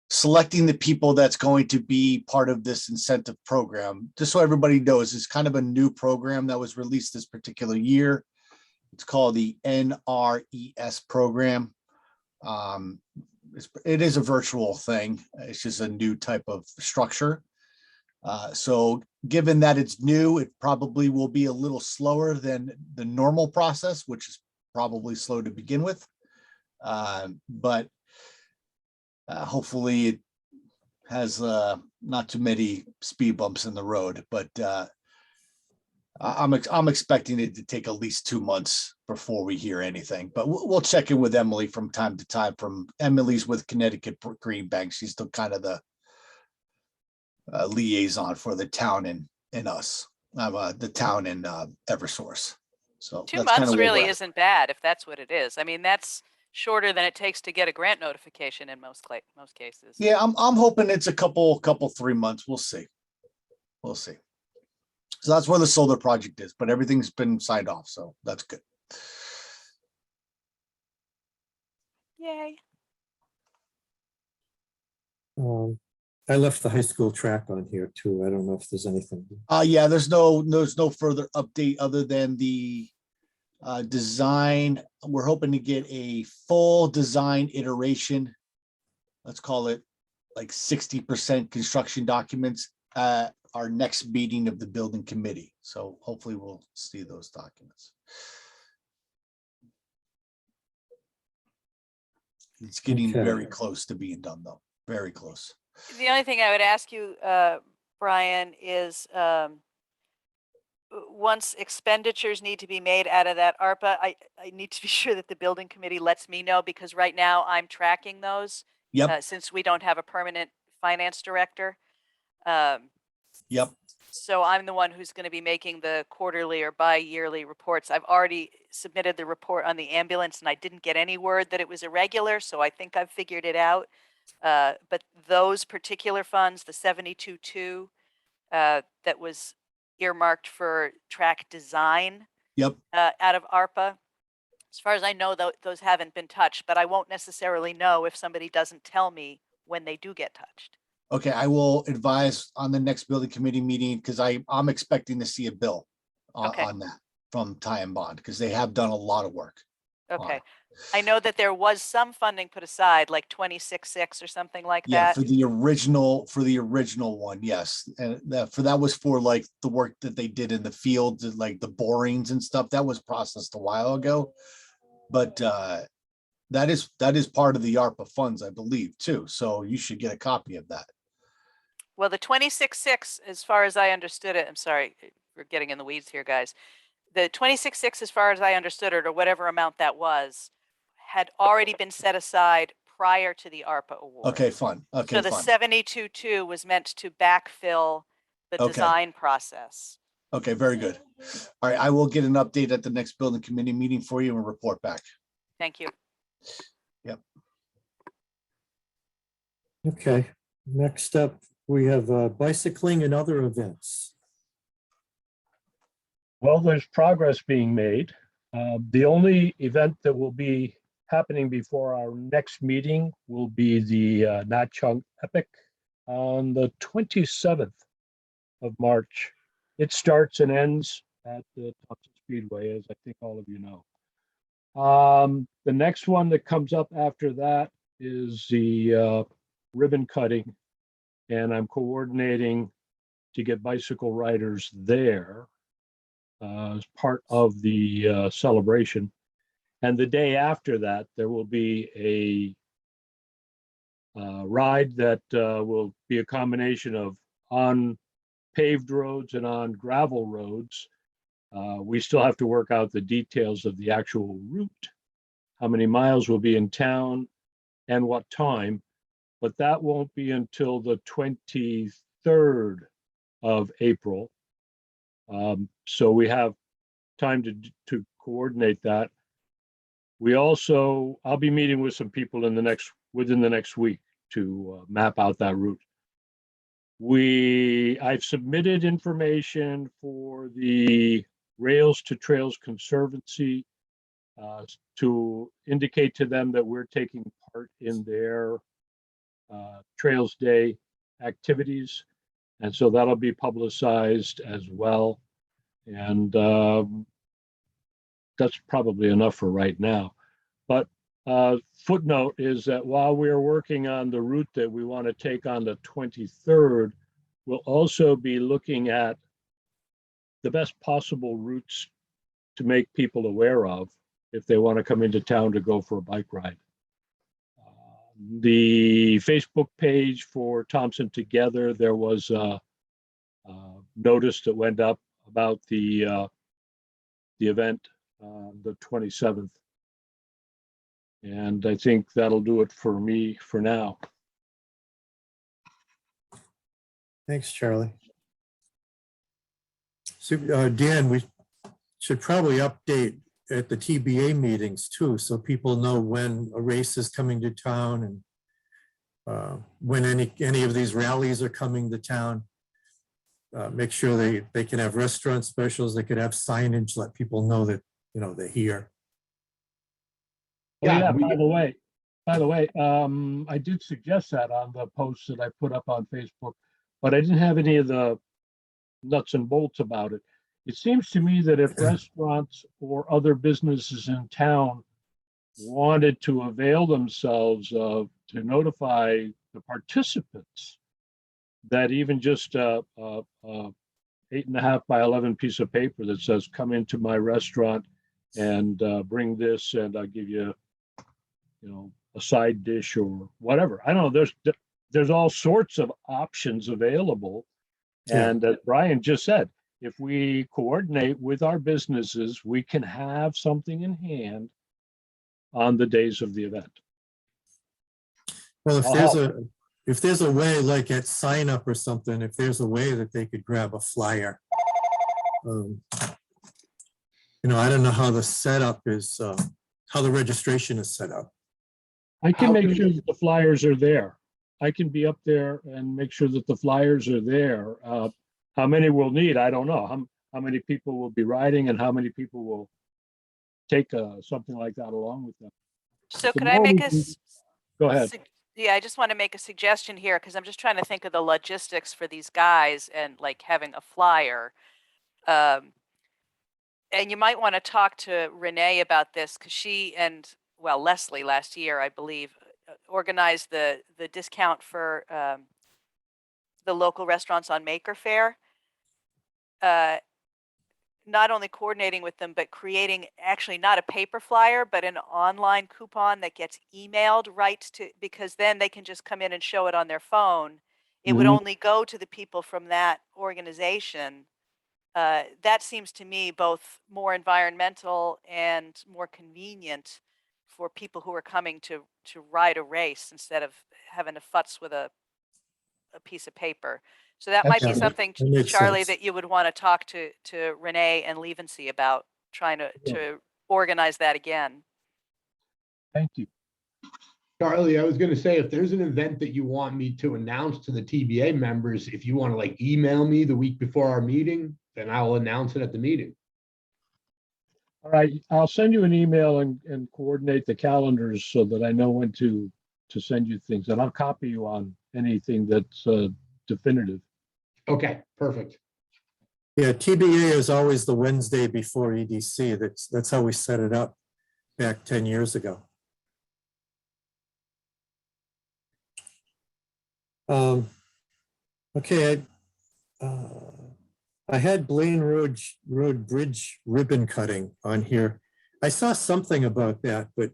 selecting the people that's going to be part of this incentive program. Just so everybody knows, it's kind of a new program that was released this particular year. It's called the NRES program. It is a virtual thing. It's just a new type of structure. So given that it's new, it probably will be a little slower than the normal process, which is probably slow to begin with. But hopefully it has not too many speed bumps in the road, but I'm expecting it to take at least 2 months before we hear anything, but we'll check in with Emily from time to time. From Emily's with Connecticut Green Bank. She's still kind of the liaison for the town and us, the town and Eversource. So 2 that's kind months of where really we're at. isn't bad if that's what it is. I mean, that's shorter than it takes to get a grant notification in most cases. Yeah, I'm hoping it's a couple 3 months. We'll see. We'll see. So that's where the solar project is, but everything's been signed off, so that's good. Yay. I left the high school track on here too. I don't know if there's anything. Yeah, there's no further update other than the design. We're hoping to get a full design iteration. Let's call it like 60% construction documents at our next meeting of the building committee. So hopefully we'll see those documents. It's getting Okay. very close to being done though, very close. The only thing I would ask you, Brian, is once expenditures need to be made out of that ARPA, I need to be sure that the building committee lets me know, because right now I'm tracking those Yep, since we don't have a permanent finance director. yep. So I'm the one who's going to be making the quarterly or bi-yearly reports. I've already submitted the report on the ambulance and I didn't get any word that it was irregular. So I think I've figured it out. But those particular funds, the 72.2 that was earmarked for track design Yep. out of ARPA, as far as I know, those haven't been touched, but I won't necessarily know if somebody doesn't tell me when they do get touched. Okay, I will advise on the next building committee meeting because I'm expecting to see a bill Okay. on that from Ty and Bond because they have done a lot of work. Okay. I know that there was some funding put aside, like 26.6 or something like Yeah, that. for the original one, yes. And that was for like the work that they did in the field, like the borings and stuff. That was processed a while ago. But that is part of the ARPA funds, I believe, too. So you should get a copy of that. Well, the 26.6, as far as I understood it, I'm sorry, we're getting in the weeds here, guys. The 26.6, as far as I understood it, or whatever amount that was, had already been set aside prior to the ARPA award. Okay, fine. Okay, so the fine. 72.2 was meant to backfill the design process. Okay, very good. All right, I will get an update at the next building committee meeting for you and report back. Thank you. Yep. Okay, next up, we have bicycling and other events. Well, there's progress being made. The only event that will be happening before our next meeting will be the Nat Chung Epic on the 27th of March. It starts and ends at the Thompson Speedway, as I think all of you know. The next one that comes up after that is the ribbon cutting, and I'm coordinating to get bicycle riders there as part of the celebration. And the day after that, there will be a ride that will be a combination of on paved roads and on gravel roads. We still have to work out the details of the actual route, how many miles will be in town and what time, but that won't be until the 23rd of April. So we have time to coordinate that. We also, I'll be meeting with some people within the next week to map out that route. I've submitted information for the Rails to Trails Conservancy to indicate to them that we're taking part in their Trails Day activities. And so that'll be publicized as well. And that's probably enough for right now. But footnote is that while we're working on the route that we want to take on the 23rd, we'll also be looking at the best possible routes to make people aware of if they want to come into town to go for a bike ride. The Facebook page for Thompson Together, there was a notice that went up about the event the 27th. And I think that'll do it for me for now. Thanks, Charlie. So, Dan, we should probably update at the TBA meetings too, so people know when a race is coming to town and when any of these rallies are coming to town. Make sure they can have restaurant specials, they could have signage, let people know that, they're here. Oh, Yeah, yeah, we- by the way, I did suggest that on the posts that I put up on Facebook, but I didn't have any of the nuts and bolts about it. It seems to me that if restaurants or other businesses in town wanted to avail themselves of to notify the participants that even just a 8.5 by 11 piece of paper that says, come into my restaurant and bring this and I'll give you, a side dish or whatever. I don't know. There's all sorts of options available. Yeah. And as Brian just said, if we coordinate with our businesses, we can have something in hand on the days of the event. Well, I'll if there's a way, like at sign up or something, if there's a way that they could grab a flyer. I don't know how the setup is, how the registration is set up. I can How make can- sure that the flyers are there. I can be up there and make sure that the flyers are there. How many we'll need, I don't know. How many people will be riding and how many people will take something like that along with them. So At the could I make a, moment, Go ahead. yeah, I just want to make a suggestion here because I'm just trying to think of the logistics for these guys and like having a flyer. And you might want to talk to Renee about this because she and, well, Leslie last year, I believe, organized the discount for the local restaurants on Maker Faire. Not only coordinating with them, but creating actually not a paper flyer, but an online coupon that gets emailed right to, because then they can just come in and show it on their phone. It would Mhm. only go to the people from that organization. That seems to me both more environmental and more convenient for people who are coming to ride a race instead of having to futz with a piece of paper. So that might be Yeah, something, that makes Charlie, sense. that you would want to talk to Renee and Levency about trying Yeah. to organize that again. Thank you. Charlie, I was gonna say, if there's an event that you want me to announce to the TBA members, if you want to like email me the week before our meeting, then I'll announce it at the meeting. All right, I'll send you an email and coordinate the calendars so that I know when to send you things. And I'll copy you on anything that's definitive. Okay, perfect. Yeah, TBA is always the Wednesday before EDC. That's how we set it up back 10 years ago. Okay, I had Blaine Road Bridge ribbon cutting on here. I saw something about that, but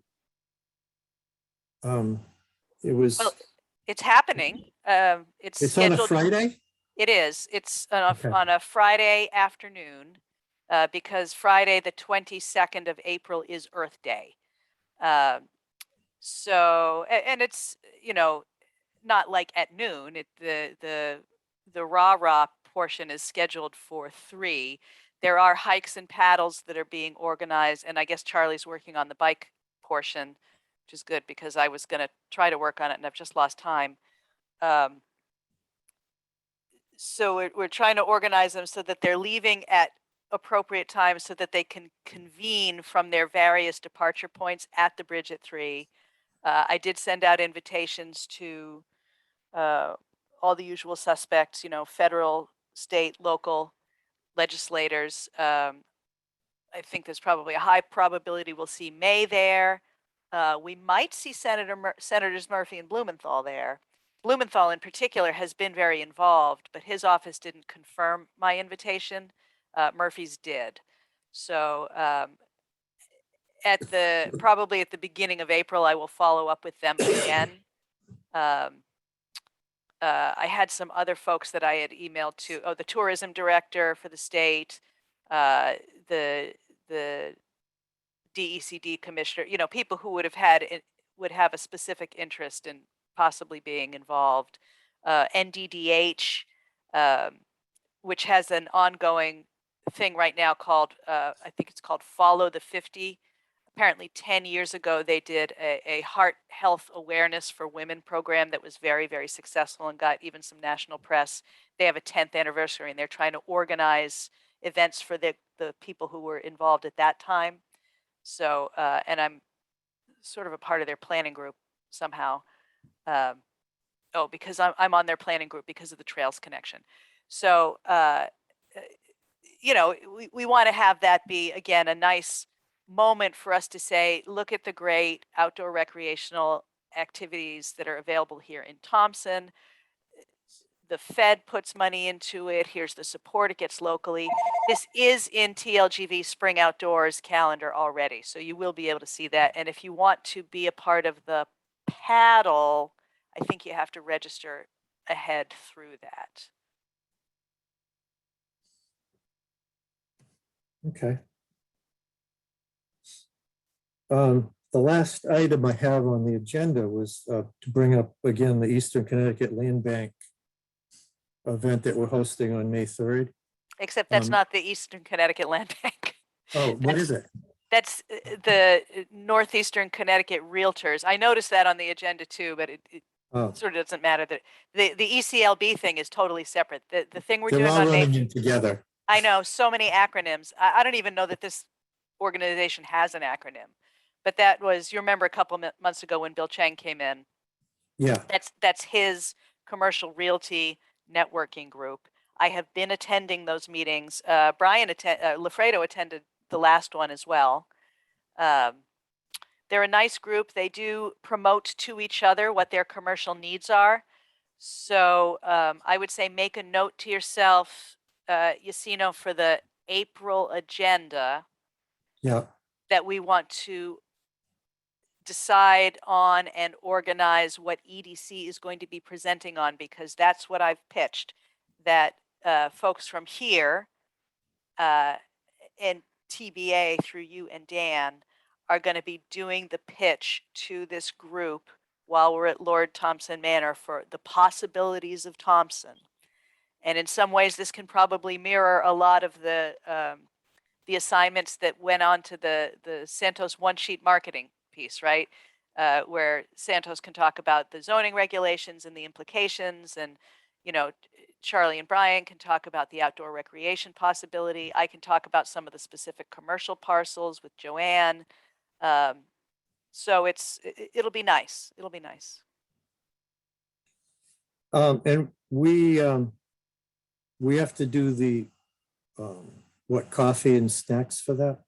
it was, Well, it's happening. It's it's on a scheduled. Friday? It is. It's Okay. on a Friday afternoon because Friday, the 22nd of April is Earth Day. So, and it's, not like at noon. The rah-rah portion is scheduled for 3. There are hikes and paddles that are being organized, and I guess Charlie's working on the bike portion, which is good because I was going to try to work on it and I've just lost time. So we're trying to organize them so that they're leaving at appropriate times so that they can convene from their various departure points at the bridge at 3. I did send out invitations to all the usual suspects, you know, federal, state, local legislators. I think there's probably a high probability we'll see May there. We might see Senators Murphy and Blumenthal there. Blumenthal in particular has been very involved, but his office didn't confirm my invitation. Murphy's did. So probably at the beginning of April, I will follow up with them again. I had some other folks that I had emailed to. Oh, the tourism director for the state, the DECD commissioner. You know, people who would have a specific interest in possibly being involved. NDDH, which has an ongoing thing right now called I think it's called Follow the 50. Apparently 10 years ago, they did a heart health awareness for women program that was very, very successful and got even some national press. They have a 10th anniversary and they're trying to organize events for the people who were involved at that time. So, and I'm sort of a part of their planning group somehow. Because I'm on their planning group because of the trails connection. So, you know, we want to have that be, again, a nice moment for us to say, look at the great outdoor recreational activities that are available here in Thompson. The Fed puts money into it. Here's the support it gets locally. This is in TLGV Spring Outdoors calendar already, so you will be able to see that. And if you want to be a part of the paddle, I think you have to register ahead through that. Okay. The last item I have on the agenda was to bring up again the Eastern Connecticut Land Bank event that we're hosting on May 3rd. Except that's not the Eastern Connecticut Land Bank. Oh, what is it? That's the Northeastern Connecticut Realtors. I noticed that on the agenda too, but it sort of doesn't matter. That the ECLB thing is totally separate. The thing we're They're doing all on May. running in together. I know, so many acronyms. I don't even know that this organization has an acronym. But that was, you remember a couple months ago when Bill Chang came in. Yeah. That's his commercial realty networking group. I have been attending those meetings. Brian Lafredo attended the last one as well. They're a nice group. They do promote to each other what their commercial needs are. So I would say make a note to yourself, Yacino, for the April agenda. Yeah. That we want to decide on and organize what EDC is going to be presenting on, because that's what I've pitched, that folks from here and TBA through you and Dan are going to be doing the pitch to this group while we're at Lord Thompson Manor for the possibilities of Thompson. And in some ways, this can probably mirror a lot of the assignments that went on to the Santos one-sheet marketing piece, right? Where Santos can talk about the zoning regulations and the implications, and, you know, Charlie and Brian can talk about the outdoor recreation possibility. I can talk about some of the specific commercial parcels with Joanne. So it'll be nice. It'll be nice. And we have to do the what, coffee and snacks for that?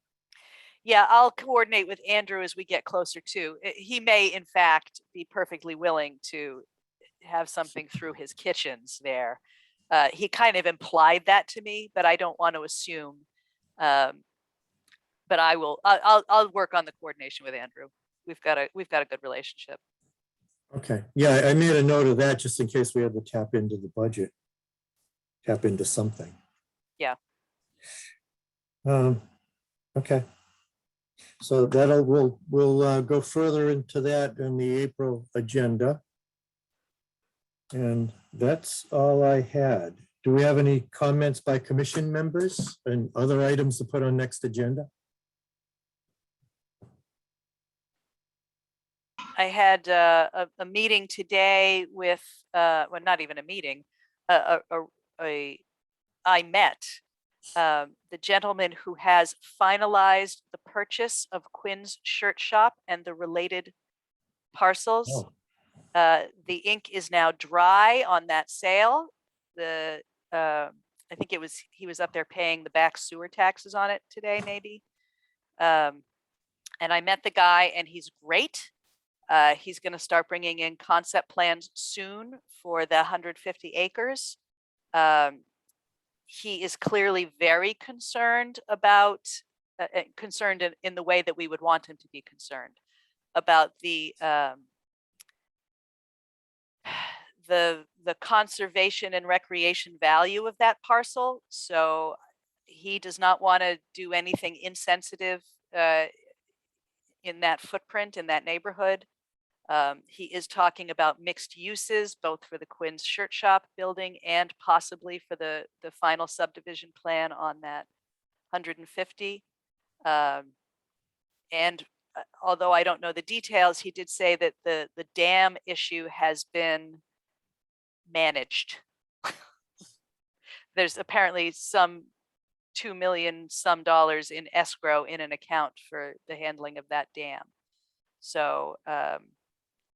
Yeah, I'll coordinate with Andrew as we get closer to. He may, in fact, be perfectly willing to have something through his kitchens there. He kind of implied that to me, but I don't want to assume. But I will. I'll work on the coordination with Andrew. We've got a good relationship. Okay. Yeah, I made a note of that just in case we had to tap into the budget, tap into something. Yeah. Okay. So we'll go further into that in the April agenda. And that's all I had. Do we have any comments by commission members and other items to put on next agenda? I had a meeting today with, well, not even a meeting, a I met the gentleman who has finalized the purchase of Quinn's Shirt Shop and the related parcels. Oh, The ink is now dry on that sale. I think he was up there paying the back sewer taxes on it today, maybe. And I met the guy, and he's great. He's going to start bringing in concept plans soon for the 150 acres. He is clearly very concerned about, concerned in the way that we would want him to be concerned about the conservation and recreation value of that parcel. So he does not want to do anything insensitive in that footprint, in that neighborhood. He is talking about mixed uses, both for the Quinn's Shirt Shop building and possibly for the final subdivision plan on that 150. And although I don't know the details, he did say that the dam issue has been managed. There's apparently some $2 million in escrow in an account for the handling of that dam. So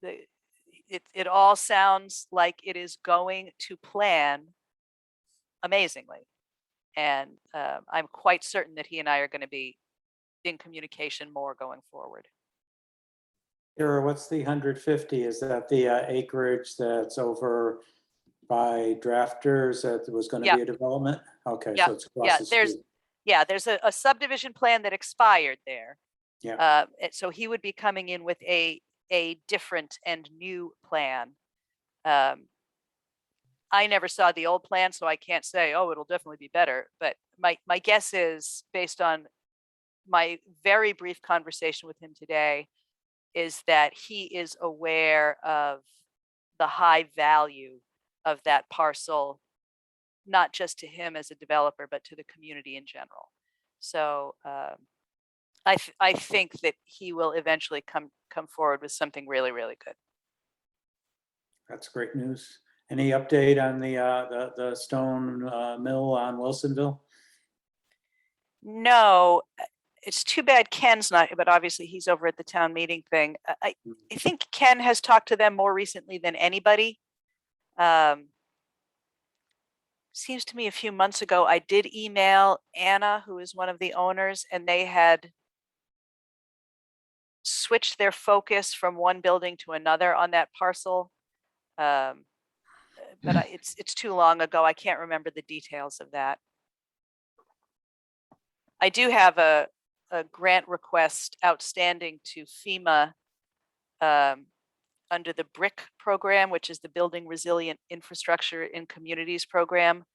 it all sounds like it is going to plan amazingly. And I'm quite certain that he and I are going to be in communication more going forward. Kara, what's the 150? Is that the acreage that's over by drafters that was going to Yeah. be a development? Okay, Yeah, so it's across the street. There's a subdivision plan that expired there. Yeah. So he would be coming in with a different and new plan. I never saw the old plan, so I can't say, oh, it'll definitely be better. But my guess is, based on my very brief conversation with him today, is that he is aware of the high value of that parcel, not just to him as a developer, but to the community in general. So I think that he will eventually come forward with something really, really good. That's great news. Any update on the stone mill on Wilsonville? No, it's too bad Ken's not, but obviously he's over at the town meeting thing. I think Ken has talked to them more recently than anybody. Seems to me a few months ago, I did email Anna, who is one of the owners, and they had switched their focus from one building to another on that parcel. But it's too long ago. I can't remember the details of that. I do have a grant request outstanding to FEMA under the BRIC program, which is the Building Resilient Infrastructure in Communities program,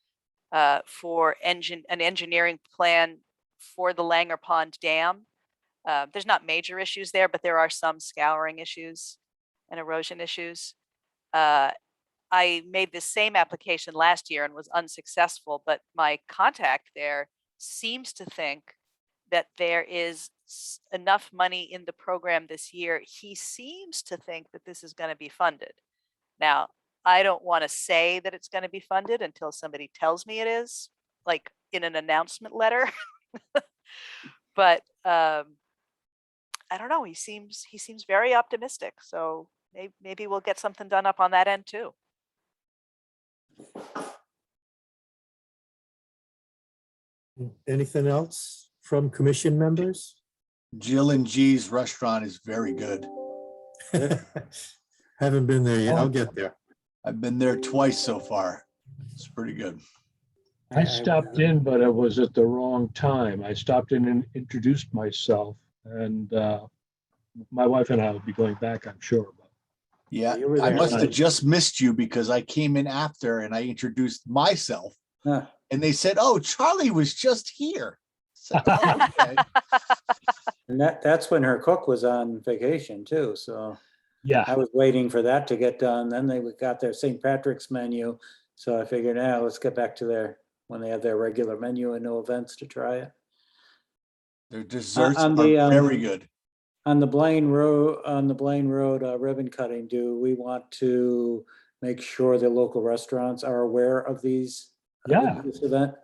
for an engineering plan for the Langer Pond Dam. There's not major issues there, but there are some scouring issues and erosion issues. I made the same application last year and was unsuccessful, but my contact there seems to think that there is enough money in the program this year. He seems to think that this is going to be funded. Now, I don't want to say that it's going to be funded until somebody tells me it is, like in an announcement letter. But I don't know. He seems very optimistic. So maybe we'll get something done up on that end too. anything else from commission members? Jill and G's restaurant is very good. Haven't been there yet. I'll get there. I've been there twice so far. It's pretty good. I stopped in, but it was at the wrong time. I stopped in and introduced myself, and my wife and I will be going back, I'm sure. Yeah, You were I there must have tonight. just missed you because I came in after and I introduced myself. Huh. And they said, oh, Charlie was just here. I said, "Oh, okay." And that's when her cook was on vacation too. So Yeah, I was waiting for that to get done. Then they got their St. Patrick's menu. So I figured, let's get back to when they have their regular menu and no events to try it. Their desserts on are the, very good. On the Blaine Road ribbon cutting, do we want to make sure the local restaurants are aware of these Yeah. This event?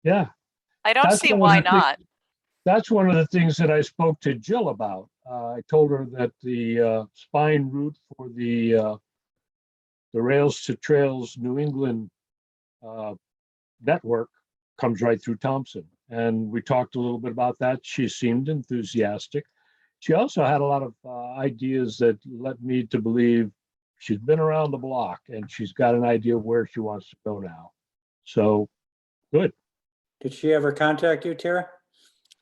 Yeah. I don't That's see one of why the things- not. That's one of the things that I spoke to Jill about. I told her that the spine route for the Rails to Trails New England network comes right through Thompson. And we talked a little bit about that. She seemed enthusiastic. She also had a lot of ideas that led me to believe she's been around the block and she's got an idea of where she wants to go now. So, good. Did she ever contact you, Tara?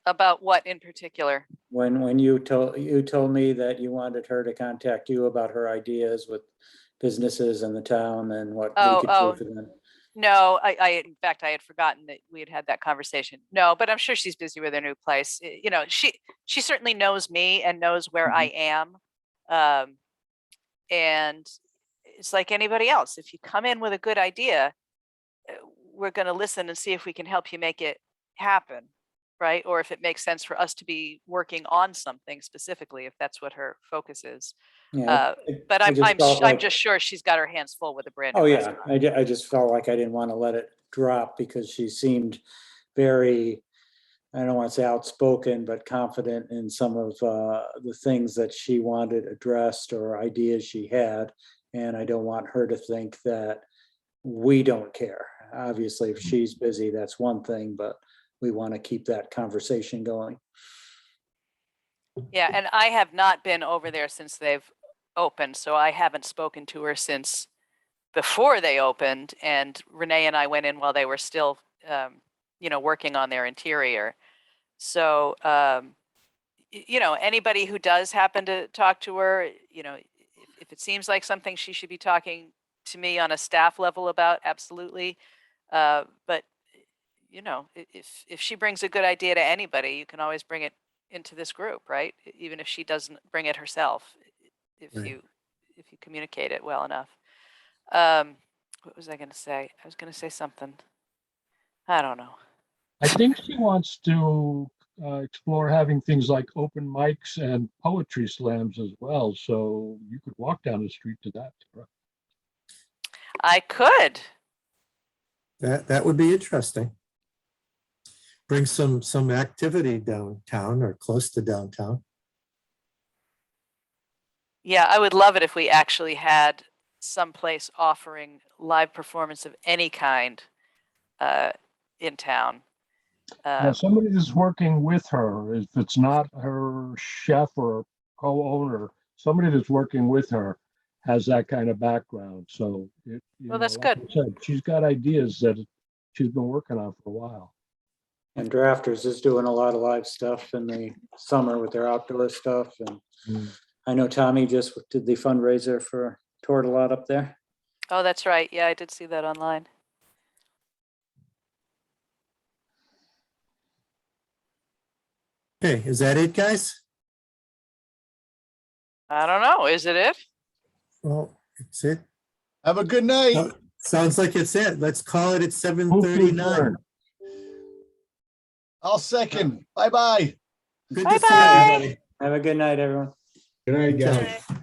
About what in particular? When you told me that you wanted her to contact you about her ideas with businesses in the town and what we could do for them. No, in fact, I had forgotten that we had had that conversation. No, but I'm sure she's busy with her new place. You know, she certainly knows me and knows where I am. And it's like anybody else. If you come in with a good idea, we're going to listen and see if we can help you make it happen, right? Or if it makes sense for us to be working on something specifically, if that's what her focus is. Yeah. But I I'm just felt like- just sure she's got her hands full with a brand new Oh, yeah, restaurant. I just felt like I didn't want to let it drop because she seemed very, I don't want to say outspoken, but confident in some of the things that she wanted addressed or ideas she had. And I don't want her to think that we don't care. Obviously, if she's busy, that's one thing, but we want to keep that conversation going. Yeah, and I have not been over there since they've opened, so I haven't spoken to her since before they opened. And Renee and I went in while they were still, working on their interior. So, anybody who does happen to talk to her, if it seems like something she should be talking to me on a staff level about, absolutely. But if she brings a good idea to anybody, you can always bring it into this group, right? Even if she doesn't bring it herself, if Right. you communicate it well enough. What was I going to say? I was going to say something. I don't know. I think she wants to explore having things like open mics and poetry slams as well. So you could walk down the street to that. Tara. I could. That would be interesting. Bring some activity downtown or close to downtown. Yeah, I would love it if we actually had some place offering live performance of any kind in town. Now, somebody that's working with her, if it's not her chef or co-owner, somebody that's working with her has that kind of background. So, Well, that's like good. I said, she's got ideas that she's been working on for a while. And Drafters is doing a lot of live stuff in the summer with their outdoor stuff. And I know Tommy just did the fundraiser for Tortalot up there. Oh, that's right. Yeah, I did see that online. Okay, is that it, guys? I don't know. Is it it? Well, it's it. Have a good night. Sounds like it's it. Let's call it at Move to 7:39. adjourn. I'll second. Bye-bye. Good to Bye-bye. see everybody. Have a good night, everyone. Good night, guys. Okay.